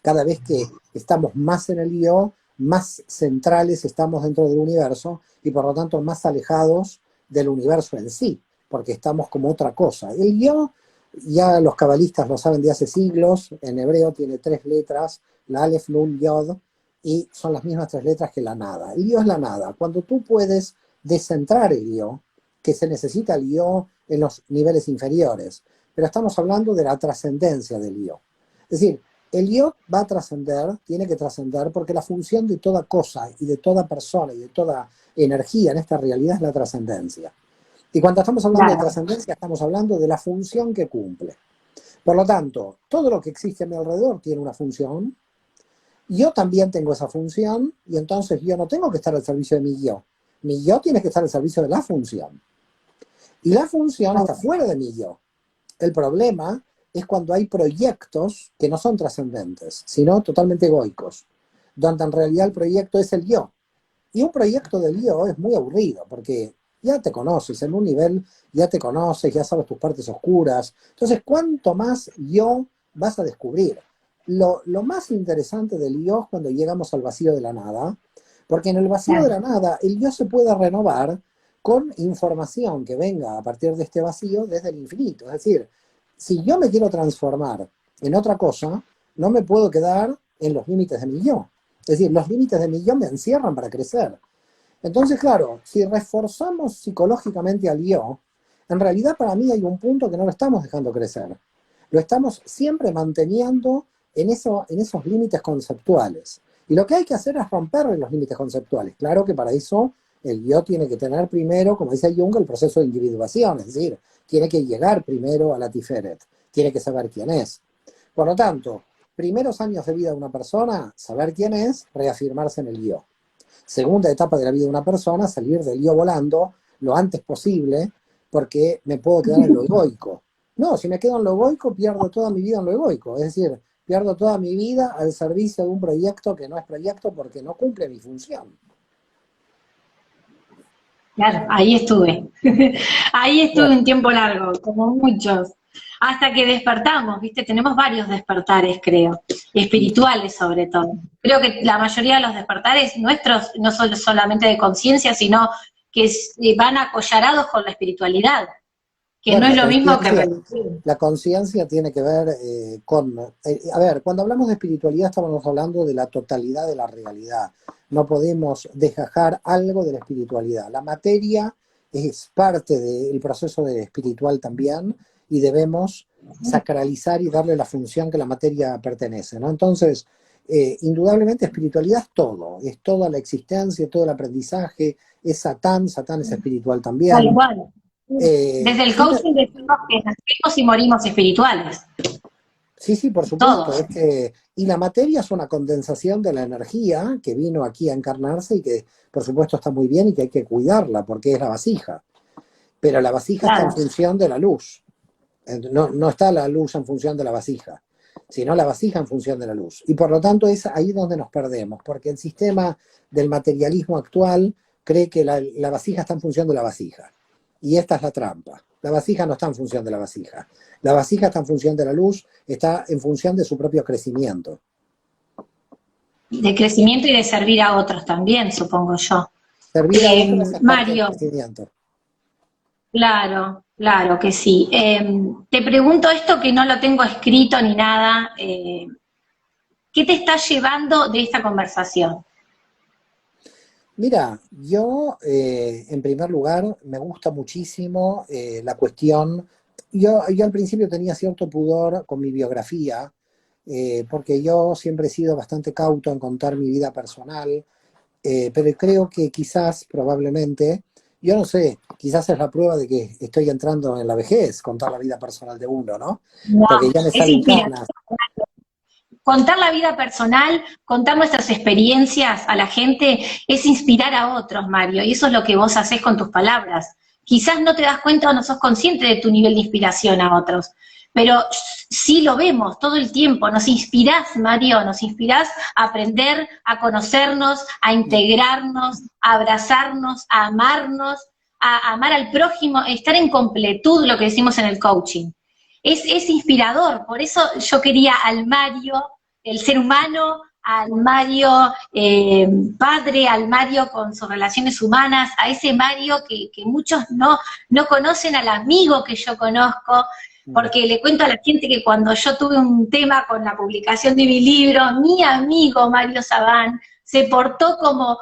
Cada vez que estamos más en el yo, más centrales estamos dentro del universo y por lo tanto más alejados del universo en sí, porque estamos como otra cosa. El yo, ya los cabalistas lo saben de hace siglos, en hebreo tiene 3 letras, la Aleph, Nun, Yod, y son las mismas 3 letras que la nada. El yo es la nada. Cuando tú puedes descentrar el yo, que se necesita el yo en los niveles inferiores, pero estamos hablando de la trascendencia del yo. Es decir, el yo va a trascender, tiene que trascender, porque la función de toda cosa y de toda persona y de toda energía en esta realidad es la trascendencia. Y cuando estamos hablando de Claro. trascendencia, estamos hablando de la función que cumple. Por lo tanto, todo lo que existe a mi alrededor tiene una función, yo también tengo esa función, y entonces yo no tengo que estar al servicio de mi yo. Mi yo tiene que estar al servicio de la función. Y la función está fuera de mi yo. El problema es cuando hay proyectos que no son trascendentes, sino totalmente egoicos, donde en realidad el proyecto es el yo. Y un proyecto del yo es muy aburrido, porque ya te conoces, en un nivel ya te conoces, ya sabes tus partes oscuras. Entonces, ¿cuánto más yo vas a descubrir? Lo más interesante del yo es cuando llegamos al vacío de la nada, porque en el vacío de Claro. la nada el yo se puede renovar con información que venga a partir de este vacío desde el infinito. Es decir, si yo me quiero transformar en otra cosa, no me puedo quedar en los límites de mi yo. Es decir, los límites de mi yo me encierran para crecer. Entonces, claro, si reforzamos psicológicamente al yo, en realidad para mí hay un punto que no lo estamos dejando crecer. Lo estamos siempre manteniendo en esos límites conceptuales. Y lo que hay que hacer es romper los límites conceptuales. Claro que para eso el yo tiene que tener primero, como dice Jung, el proceso de individuación, es decir, tiene que llegar primero a la Tiferet, tiene que saber quién es. Por lo tanto, primeros años de vida de una persona, saber quién es, reafirmarse en el yo. Segunda etapa de la vida de una persona, salir del yo volando lo antes posible, porque me puedo quedar en lo egoico. No, si me quedo en lo egoico, pierdo toda mi vida en lo egoico. Es decir, pierdo toda mi vida al servicio de un proyecto que no es proyecto porque no cumple mi función. Claro, ahí estuve. Ahí estuve Bueno, un tiempo largo, como muchos. Hasta que despertamos, ¿viste? Tenemos varios despertares, creo, espirituales sobre todo. Creo que la mayoría de los despertares nuestros no son solamente de conciencia, sino que van acollarados con la espiritualidad, que no bueno, es lo mismo que la conciencia tiene que ver con... a ver, cuando hablamos de espiritualidad estamos hablando de la totalidad de la realidad. No podemos desgajar algo de la espiritualidad. La materia es parte del proceso de espiritual también y debemos sacralizar y darle la función que la materia pertenece, ¿no? Entonces, indudablemente espiritualidad es toda la existencia, todo el aprendizaje, es Satán, Satán es espiritual tal también. cual. Desde el Siempre, coaching decimos que nacemos y morimos espirituales, sí, sí, por supuesto. todos. Y la materia es una condensación de la energía que vino aquí a encarnarse y que, por supuesto, está muy bien y que hay que cuidarla porque es la vasija. Pero la vasija está en Claro. función de la luz. No, no está la luz en función de la vasija, sino la vasija en función de la luz. Y por lo tanto es ahí donde nos perdemos, porque el sistema del materialismo actual cree que la vasija está en función de la vasija. Y esta es la trampa. La vasija no está en función de la vasija. La vasija está en función de la luz, está en función de su propio crecimiento. De crecimiento y de servir a otros también, supongo yo. Servir a otros es parte del Mario, crecimiento. claro, claro que sí. Te pregunto esto que no lo tengo escrito ni nada. ¿Qué te está llevando de esta conversación? Mira, yo en primer lugar me gusta muchísimo la cuestión, yo al principio tenía cierto pudor con mi biografía, porque yo siempre he sido bastante cauto en contar mi vida personal, pero creo que quizás, probablemente, yo no sé, quizás es la prueba de que estoy entrando en la vejez, contar la vida personal de uno, ¿no? No, Porque ya me es salen inspiración. canas. Contar la vida personal, contar nuestras experiencias a la gente, es inspirar a otros, Mario, y eso es lo que vos hacés con tus palabras. Quizás no te das cuenta o no sos consciente de tu nivel de inspiración a otros, pero sí lo vemos todo el tiempo. Nos inspirás, Mario, nos inspirás a aprender, a conocernos, a integrarnos, a abrazarnos, a amar al prójimo, a estar en completud, lo que decimos en el coaching. Es inspirador, por eso yo quería al Mario, el ser humano, al Mario padre, al Mario con sus relaciones humanas, a ese Mario que muchos no conocen, al amigo que yo conozco, porque le cuento a la gente que cuando yo tuve un tema con la publicación de mi libro, mi amigo Mario Sabán se portó como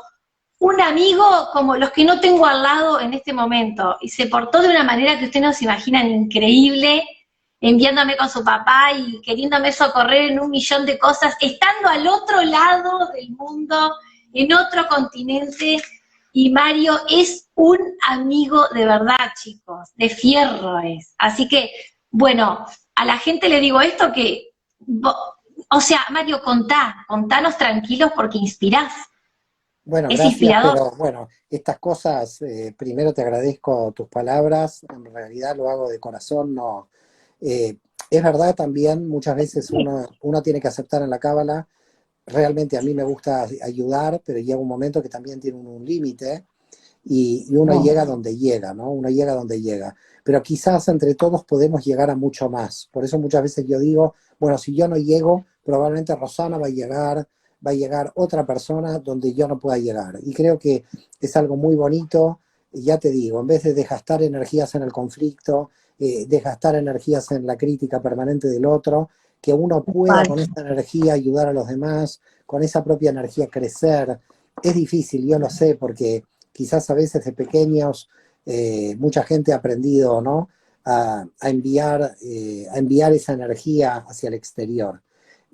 un amigo como los que no tengo al lado en este momento, y se portó de una manera que ustedes no se imaginan, increíble, enviándome con su papá y queriéndome socorrer en un millón de cosas, estando al otro lado del mundo, en otro continente, y Mario es un amigo de verdad, chicos, de fierro es. Así que, bueno, a la gente le digo esto que, o sea, Mario, contanos tranquilos porque inspirás, Bueno, es gracias, inspirador. pero bueno, estas cosas, primero te agradezco tus palabras, en realidad lo hago de corazón, no. Es verdad también, muchas veces uno tiene que aceptar en la cábala, realmente a mí me gusta ayudar, pero llega un momento que también tiene un límite y uno llega donde llega, ¿no? Uno llega donde llega. Pero quizás entre todos podemos llegar a mucho más. Por eso muchas veces yo digo, bueno, si yo no llego, probablemente Rosana va a llegar otra persona donde yo no pueda llegar. Y creo que es algo muy bonito, ya te digo, en vez de desgastar energías en el conflicto, desgastar energías en la crítica permanente del otro, que uno pueda con esa energía ayudar a los demás, con esa propia energía crecer. Es difícil, yo lo sé, porque quizás a veces de pequeños mucha gente ha aprendido, ¿no? A enviar esa energía hacia el exterior.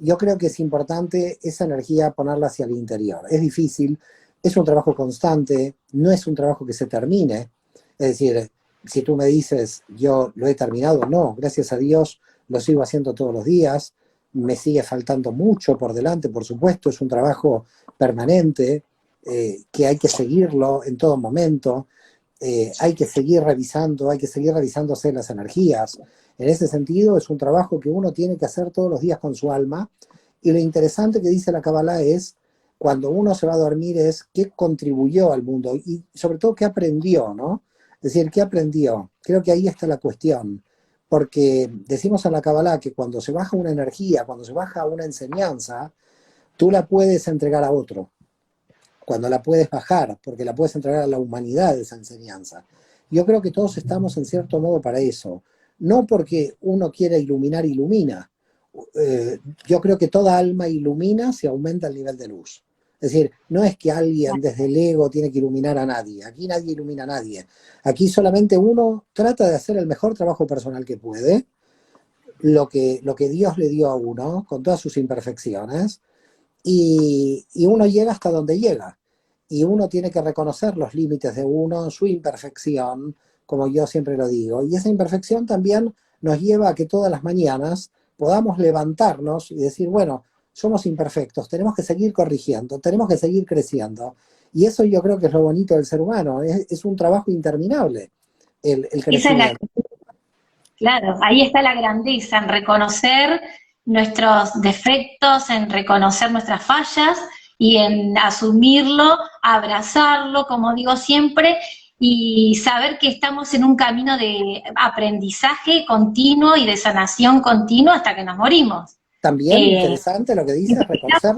yo creo que es importante esa energía ponerla hacia el interior. Es difícil, es un trabajo constante, no es un trabajo que se termine. Es decir, si tú me dices, yo lo he terminado, no, gracias a Dios lo sigo haciendo todos los días, me sigue faltando mucho por delante, por supuesto, es un trabajo permanente, que hay que seguirlo en todo momento, hay que seguir revisando, hay que seguir revisándose las energías. En ese sentido, es un trabajo que uno tiene que hacer todos los días con su alma, y lo interesante que dice la Kabbalah es, cuando uno se va a dormir, es qué contribuyó al mundo, y sobre todo qué aprendió, ¿no? Es decir, ¿qué aprendió? Creo que ahí está la cuestión, porque decimos en la Kabbalah que cuando se baja una energía, cuando se baja una enseñanza, tú la puedes entregar a otro, cuando la puedes bajar, porque la puedes entregar a la humanidad esa enseñanza. Yo creo que todos estamos en cierto modo para eso. No porque uno quiera iluminar, ilumina. Yo creo que toda alma ilumina si aumenta el nivel de luz. Es decir, no es que alguien desde el ego tiene que iluminar a nadie. Aquí nadie ilumina a nadie. Aquí solamente uno trata de hacer el mejor trabajo personal que puede, lo que Dios le dio a uno, con todas sus imperfecciones, y uno llega hasta donde llega. Y uno tiene que reconocer los límites de uno, su imperfección, como yo siempre lo digo. Y esa imperfección también nos lleva a que todas las mañanas podamos levantarnos y decir, bueno, somos imperfectos, tenemos que seguir corrigiendo, tenemos que seguir creciendo. Y eso yo creo que es lo bonito del ser humano, es un trabajo interminable, el Esa es la, crecimiento. claro, ahí está la grandeza, en reconocer nuestros defectos, en reconocer nuestras fallas y en asumirlo, abrazarlo, como digo siempre, y saber que estamos en un camino de aprendizaje continuo y de sanación continua hasta que nos morimos. También Eh, interesante lo que dice, reconocer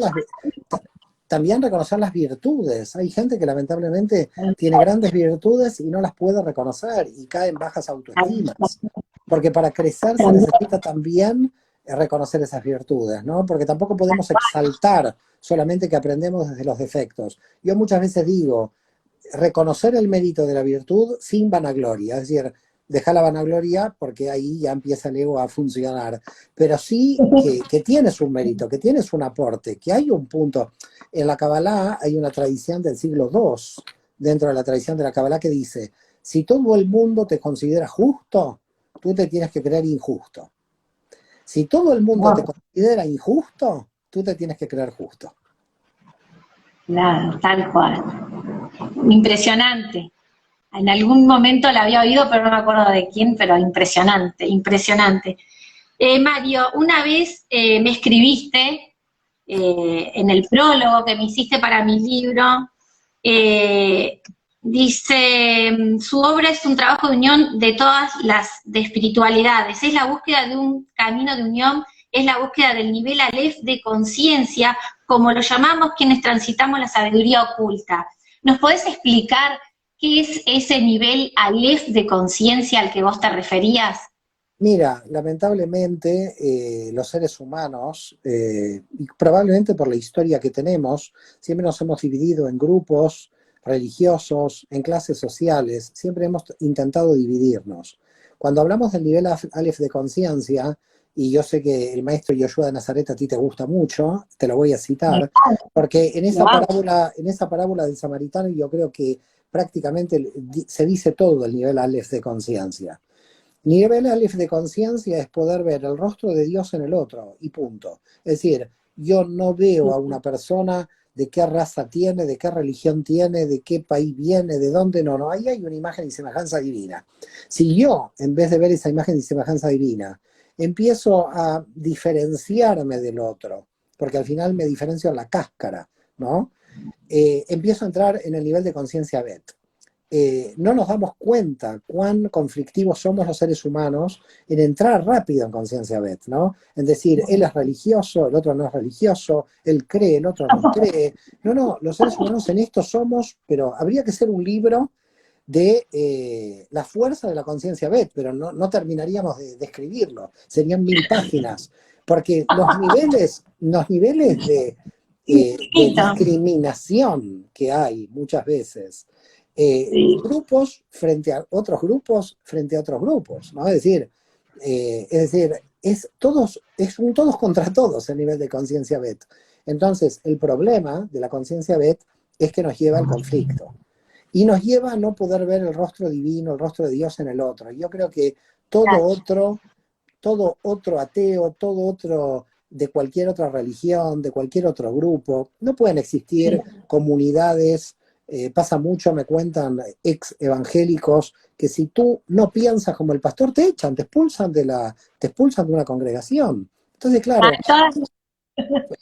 también reconocer las virtudes. Hay gente que lamentablemente tiene grandes virtudes y no las puede reconocer y cae en bajas autoestimas. Porque para crecer se necesita también reconocer esas virtudes, ¿no? Porque tampoco podemos exaltar solamente que aprendemos desde los defectos. Yo muchas veces digo, reconocer el mérito de la virtud sin vanagloria, es decir, dejar la vanagloria porque ahí ya empieza el ego a funcionar, pero sí que tienes un mérito, que tienes un aporte, que hay un punto. En la Kabbalah hay una tradición del siglo II, dentro de la tradición de la Kabbalah, que dice, si todo el mundo te considera justo, tú te tienes que creer injusto. Si todo el mundo te considera injusto, tú te tienes que creer justo. claro, tal cual. Impresionante. En algún momento la había oído, pero no me acuerdo de quién, pero impresionante, impresionante. Mario, una vez me escribiste en el prólogo que me hiciste para mi libro, eh, dice, su obra es un trabajo de unión de todas las de espiritualidades, es la búsqueda de un camino de unión, es la búsqueda del nivel Aleph de conciencia, como lo llamamos quienes transitamos la sabiduría oculta. ¿Nos podés explicar qué es ese nivel Aleph de conciencia al que vos te referías? Mira, lamentablemente los seres humanos, y probablemente por la historia que tenemos, siempre nos hemos dividido en grupos religiosos, en clases sociales, siempre hemos intentado dividirnos. Cuando hablamos del nivel Aleph de conciencia, y yo sé que el maestro Yoshua de Nazaret a ti te gusta mucho, te lo voy a citar, porque en esa parábola del samaritano yo creo que prácticamente se dice todo el nivel Aleph de conciencia. Nivel Aleph de conciencia es poder ver el rostro de Dios en el otro, y punto. Es decir, yo no veo a una persona de qué raza tiene, de qué religión tiene, de qué país viene, de dónde, no, ahí hay una imagen y semejanza divina. Si yo, en vez de ver esa imagen y semejanza divina, empiezo a diferenciarme del otro, porque al final me diferencio en la cáscara, ¿no? Empiezo a entrar en el nivel de conciencia Bet. No nos damos cuenta cuán conflictivos somos los seres humanos en entrar rápido en conciencia Bet, ¿no? En decir, él es religioso, el otro no es religioso, él cree, el otro no cree. No, los seres humanos en esto somos, pero habría que ser un libro de la fuerza de la conciencia Bet, pero no terminaríamos de escribirlo, serían 1000 páginas, porque los niveles de discriminación que hay muchas veces, grupos frente a otros grupos, ¿no? Es decir, es un todos contra todos el nivel de conciencia Bet. Entonces, el problema de la conciencia Bet es que nos lleva al conflicto. Y nos lleva a no poder ver el rostro divino, el rostro de Dios en el otro. Yo creo que todo otro ateo, todo otro de cualquier otra religión, de cualquier otro grupo, no pueden existir comunidades. Pasa mucho, me cuentan ex evangélicos, que si tú no piensas como el pastor, te echan, te expulsan de una congregación. Entonces, claro,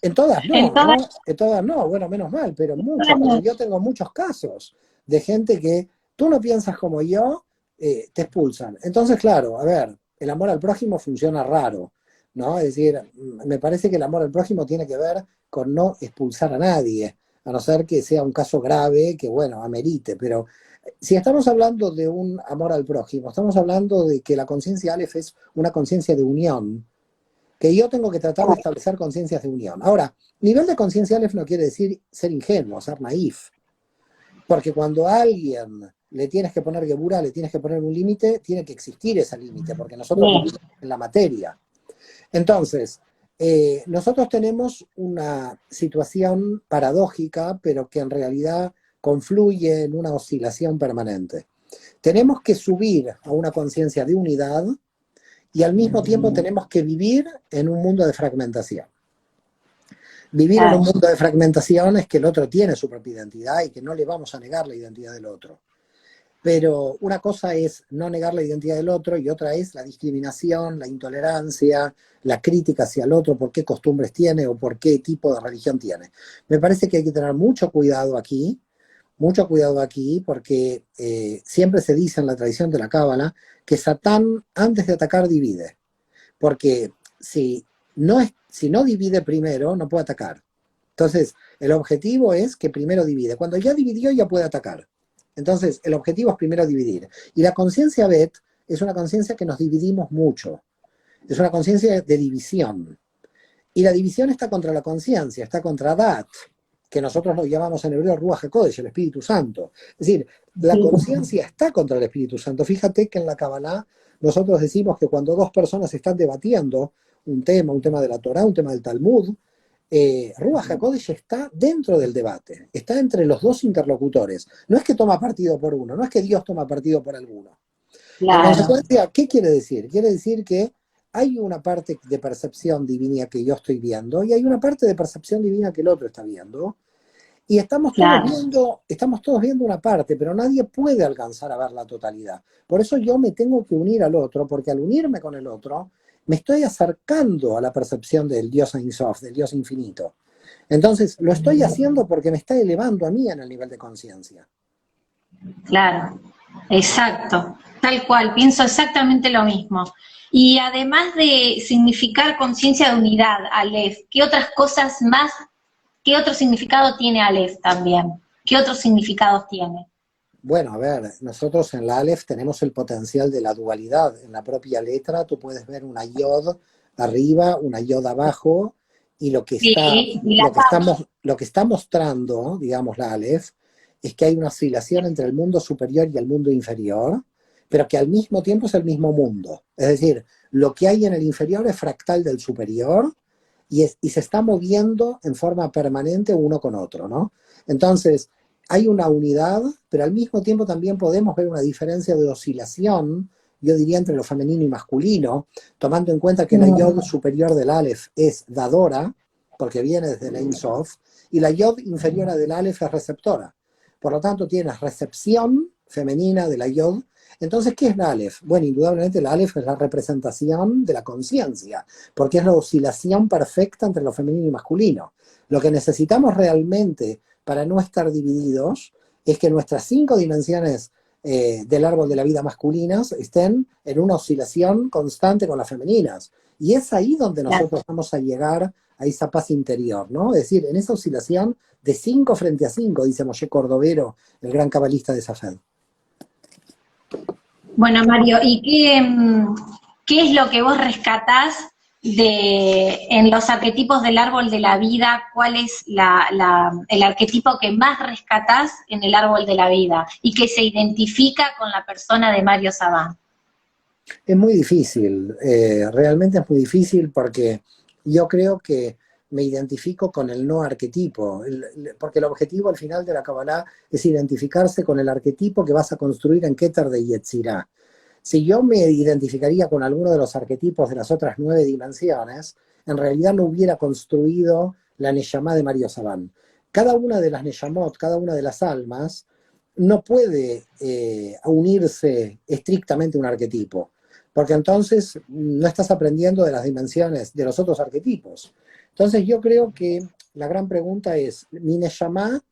en todas no, ¿no? En todas no, bueno, menos mal, pero muchos, porque yo tengo muchos casos de gente que tú no piensas como yo, te expulsan. Entonces, claro, a ver, el amor al prójimo funciona raro, ¿no? Es decir, me parece que el amor al prójimo tiene que ver con no expulsar a nadie, a no ser que sea un caso grave que, bueno, amerite, pero si estamos hablando de un amor al prójimo, estamos hablando de que la conciencia Aleph es una conciencia de unión, que yo tengo que tratar de establecer conciencias de unión. Ahora, nivel de conciencia Aleph no quiere decir ser ingenuo, ser naif, porque cuando a alguien le tienes que poner gebura, le tienes que poner un límite, tiene que existir ese límite, porque nosotros vivimos en la materia. Entonces, nosotros tenemos una situación paradójica, pero que en realidad confluye en una oscilación permanente. Tenemos que subir a una conciencia de unidad y al mismo tiempo tenemos que vivir en un mundo de fragmentación. Vivir en un mundo de fragmentación es que el otro tiene su propia identidad y que no le vamos a negar la identidad del otro. Pero una cosa es no negar la identidad del otro y otra es la discriminación, la intolerancia, la crítica hacia el otro, por qué costumbres tiene o por qué tipo de religión tiene. Me parece que hay que tener mucho cuidado aquí, porque siempre se dice en la tradición de la Cábala que Satán antes de atacar divide, porque si no divide primero no puede atacar. Entonces el objetivo es que primero divide, cuando ya dividió ya puede atacar. Entonces, el objetivo es primero dividir. Y la conciencia Bet es una conciencia que nos dividimos mucho. Es una conciencia de división. Y la división está contra la conciencia, está contra Dat, que nosotros lo llamamos en hebreo Ruach HaKodesh, el Espíritu Santo. Es decir, la conciencia está contra el Espíritu Santo. Fíjate que en la Kabbalah nosotros decimos que cuando dos personas están debatiendo un tema de la Torah, un tema del Talmud, Ruach HaKodesh está dentro del debate, está entre los dos interlocutores. No es que toma partido por uno, no es que Dios toma partido por alguno. Claro. En consecuencia, ¿qué quiere decir? Quiere decir que hay una parte de percepción divina que yo estoy viendo y hay una parte de percepción divina que el otro está viendo. Y estamos todos viendo una parte, pero nadie puede alcanzar a ver la totalidad. Por eso yo me tengo que unir al otro, porque al unirme con el otro, me estoy acercando a la percepción del Dios Ein Sof, del Dios infinito. Entonces, lo estoy haciendo porque me está elevando a mí en el nivel de conciencia. Claro, exacto, tal cual, pienso exactamente lo mismo. Y además de significar conciencia de unidad, Aleph, ¿qué otras cosas más, qué otro significado tiene Aleph también? ¿Qué otros significados tiene? Bueno, a ver, nosotros en la Aleph tenemos el potencial de la dualidad. En la propia letra tú puedes ver una yod arriba, una yod abajo, y lo que está mostrando, digamos, la Aleph, es que hay una oscilación entre el mundo superior y el mundo inferior, pero que al mismo tiempo es el mismo mundo. Es decir, lo que hay en el inferior es fractal del superior y se está moviendo en forma permanente uno con otro, ¿no? Entonces, hay una unidad, pero al mismo tiempo también podemos ver una diferencia de oscilación, yo diría, entre lo femenino y masculino, tomando en cuenta que la yod superior del Aleph es dadora, porque viene desde el Ein Sof, y la yod inferior del Aleph es receptora. Por lo tanto, tienes recepción femenina de la yod. Entonces, ¿qué es la Aleph? Bueno, indudablemente la Aleph es la representación de la conciencia, porque es la oscilación perfecta entre lo femenino y masculino. Lo que necesitamos realmente para no estar divididos es que nuestras 5 dimensiones del árbol de la vida masculinas estén en una oscilación constante con las femeninas. Y es ahí donde nosotros vamos a llegar a esa paz interior, ¿no? Es decir, en esa oscilación de 5 frente a 5, dice Moshe Cordovero, el gran cabalista de Safed. Bueno, Mario, ¿y qué es lo que vos rescatás en los arquetipos del árbol de la vida? ¿Cuál es el arquetipo que más rescatás en el árbol de la vida y que se identifica con la persona de Mario Sabán? Es muy difícil, realmente es muy difícil porque yo creo que me identifico con el no arquetipo, porque el objetivo al final de la Kabbalah es identificarse con el arquetipo que vas a construir en Keter de Yetzirah. Si yo me identificaría con alguno de los arquetipos de las otras 9 dimensiones, en realidad no hubiera construido la Neyamá de Mario Sabán. Cada una de las Neyamot, cada una de las almas, no puede unirse estrictamente a un arquetipo, porque entonces no estás aprendiendo de las dimensiones de los otros arquetipos. Entonces yo creo que la gran pregunta es, mi Neyamá,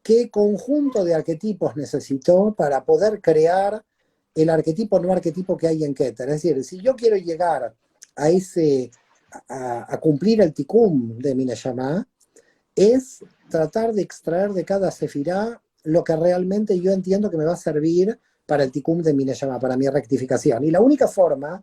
¿qué conjunto de arquetipos necesitó para poder crear el arquetipo no arquetipo que hay en Keter? Es decir, si yo quiero llegar a a cumplir el tikkun de mi Neyamá, es tratar de extraer de cada sefirá lo que realmente yo entiendo que me va a servir para el tikkun de mi Neyamá, para mi rectificación. Y la única forma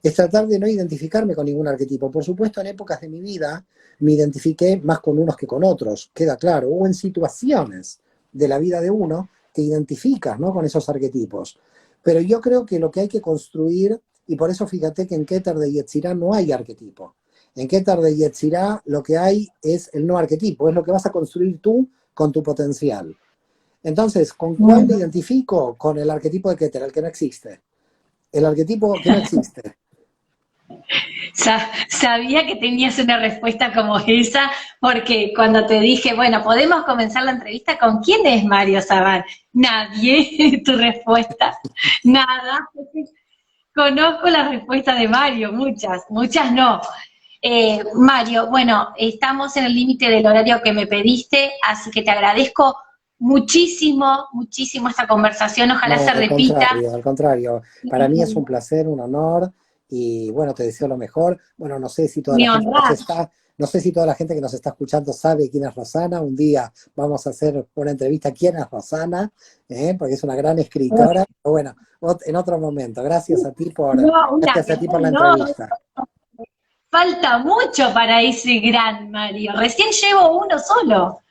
es tratar de no identificarme con ningún arquetipo. Por supuesto, en épocas de mi vida me identifiqué más con unos que con otros, queda claro, o en situaciones de la vida de uno te identificas, ¿no?, con esos arquetipos. Pero yo creo que lo que hay que construir, y por eso fíjate que en Keter de Yetzirah no hay arquetipo. En Keter de Yetzirah lo que hay es el no arquetipo, es lo que vas a construir tú con tu potencial. Entonces, ¿con cuál me identifico? Con el arquetipo de Keter, el que no existe. El arquetipo que no existe. Sabía que tenías una respuesta como esa, porque cuando te dije, bueno, podemos comenzar la entrevista, ¿con quién es Mario Sabán? Nadie, tu respuesta, nada. Conozco la respuesta de Mario, muchas no. Mario, bueno, estamos en el límite del horario que me pediste, así que te agradezco muchísimo esta conversación, ojalá No, se repita. al contrario. Para mí es un placer, un honor, y bueno, te deseo lo mejor. Bueno, no sé si toda la Me gente que nos honrás. está, no sé si toda la gente que nos está escuchando sabe quién es Rosana. Un día vamos a hacer una entrevista quién es Rosana, porque es una gran escritora. Pero bueno, en otro momento. No, Gracias a ti por la no, entrevista. falta mucho para ese gran Mario. Recién llevo uno solo.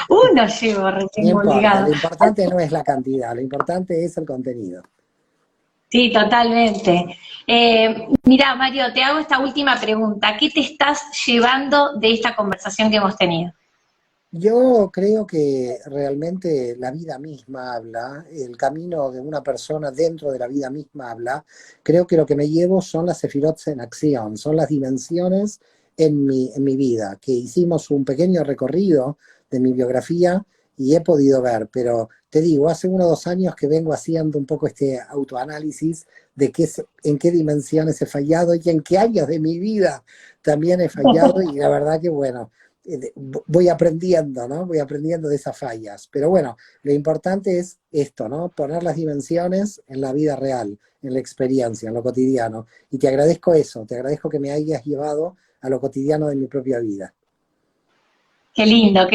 Uno llevo No recién importa, publicado. lo importante no es la cantidad, lo importante es el contenido. Sí, totalmente. Mira, Mario, te hago esta última pregunta. ¿Qué te estás llevando de esta conversación que hemos tenido? Yo creo que realmente la vida misma habla, el camino de una persona dentro de la vida misma habla. Creo que lo que me llevo son las sefirot en acción, son las dimensiones en mi vida, que hicimos un pequeño recorrido de mi biografía y he podido ver, pero te digo, hace 1 o 2 años que vengo haciendo un poco este autoanálisis de en qué dimensiones he fallado y en qué años de mi vida también he fallado, y la verdad que bueno, voy aprendiendo, ¿no? Voy aprendiendo de esas fallas. Pero bueno, lo importante es esto, ¿no? Poner las dimensiones en la vida real, en la experiencia, en lo cotidiano. Y te agradezco eso, te agradezco que me hayas llevado a lo cotidiano de mi propia vida. Qué lindo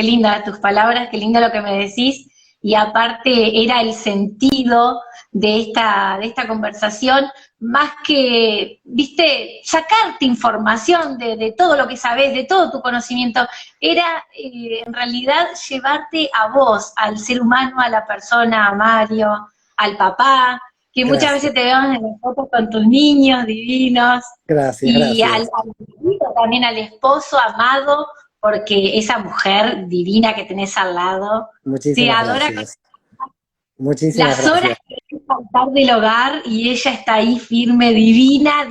tus palabras, qué lindo lo que me decís, y aparte era el sentido de esta conversación, más que, viste, sacarte información de todo lo que sabés, de todo tu conocimiento, era en realidad llevarte a vos, al ser humano, a la persona, a Mario, al papá, que muchas Gracias, veces te vemos en las fotos con tus niños divinos, gracias, y gracias. también al esposo amado, porque esa mujer divina que tenés al lado te Muchísimas adora con gracias. Muchísimas las horas gracias. que querés faltar del hogar y ella está ahí firme, divina.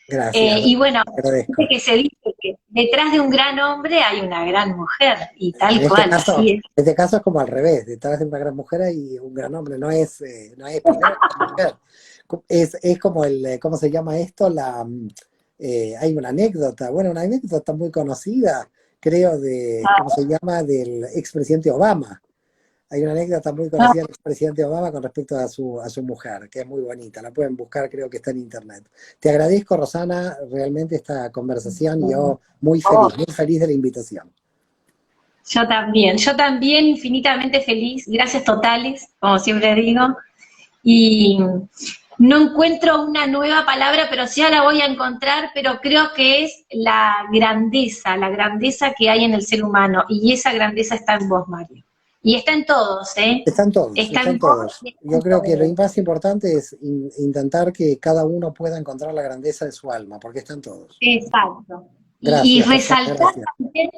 Gracias, Y bueno, te agradezco. dice que se dice que detrás de un gran hombre hay una gran mujer, y tal cual, En así es. este caso es como al revés, detrás de una gran mujer hay un gran hombre, no es primero una mujer. Es como ¿cómo se llama esto? Hay una anécdota, bueno, una anécdota muy conocida, creo, ¿cómo se llama? Del expresidente Obama. Hay una anécdota muy conocida del expresidente Obama con respecto a a su mujer, que es muy bonita, la pueden buscar, creo que está en internet. Te agradezco, Rosana, realmente esta conversación, y yo muy feliz de la invitación. Yo también infinitamente feliz, gracias totales, como siempre digo, y no encuentro una nueva palabra, pero sí la voy a encontrar, pero creo que es la grandeza que hay en el ser humano, y esa grandeza está en vos, Mario. Y está en todos, ¿eh? Están todos, Está están en vos todos. y está Yo en creo que lo todos. más importante es intentar que cada uno pueda encontrar la grandeza de su alma, porque están todos. Exacto. Y Gracias, Rosana, resaltar gracias. también,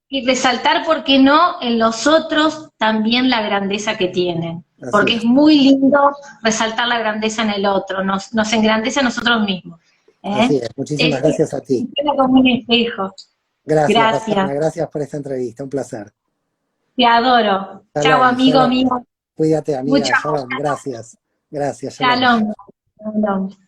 y resaltar, ¿por qué no?, en los otros también la grandeza que tienen. Así Porque es es, muy lindo resaltar la grandeza en el otro, nos engrandece a nosotros mismos. así ¿Eh? es. Muchísimas gracias a ti. Funciona como un espejo. Gracias, Rosana, Gracias. gracias por esta entrevista, un placer. Te adoro. Chao, Shalom, amigo shalom. mío. Cuídate, amiga, Mucho shalom, gracias. Gracias, shalom. shalom. Shalom.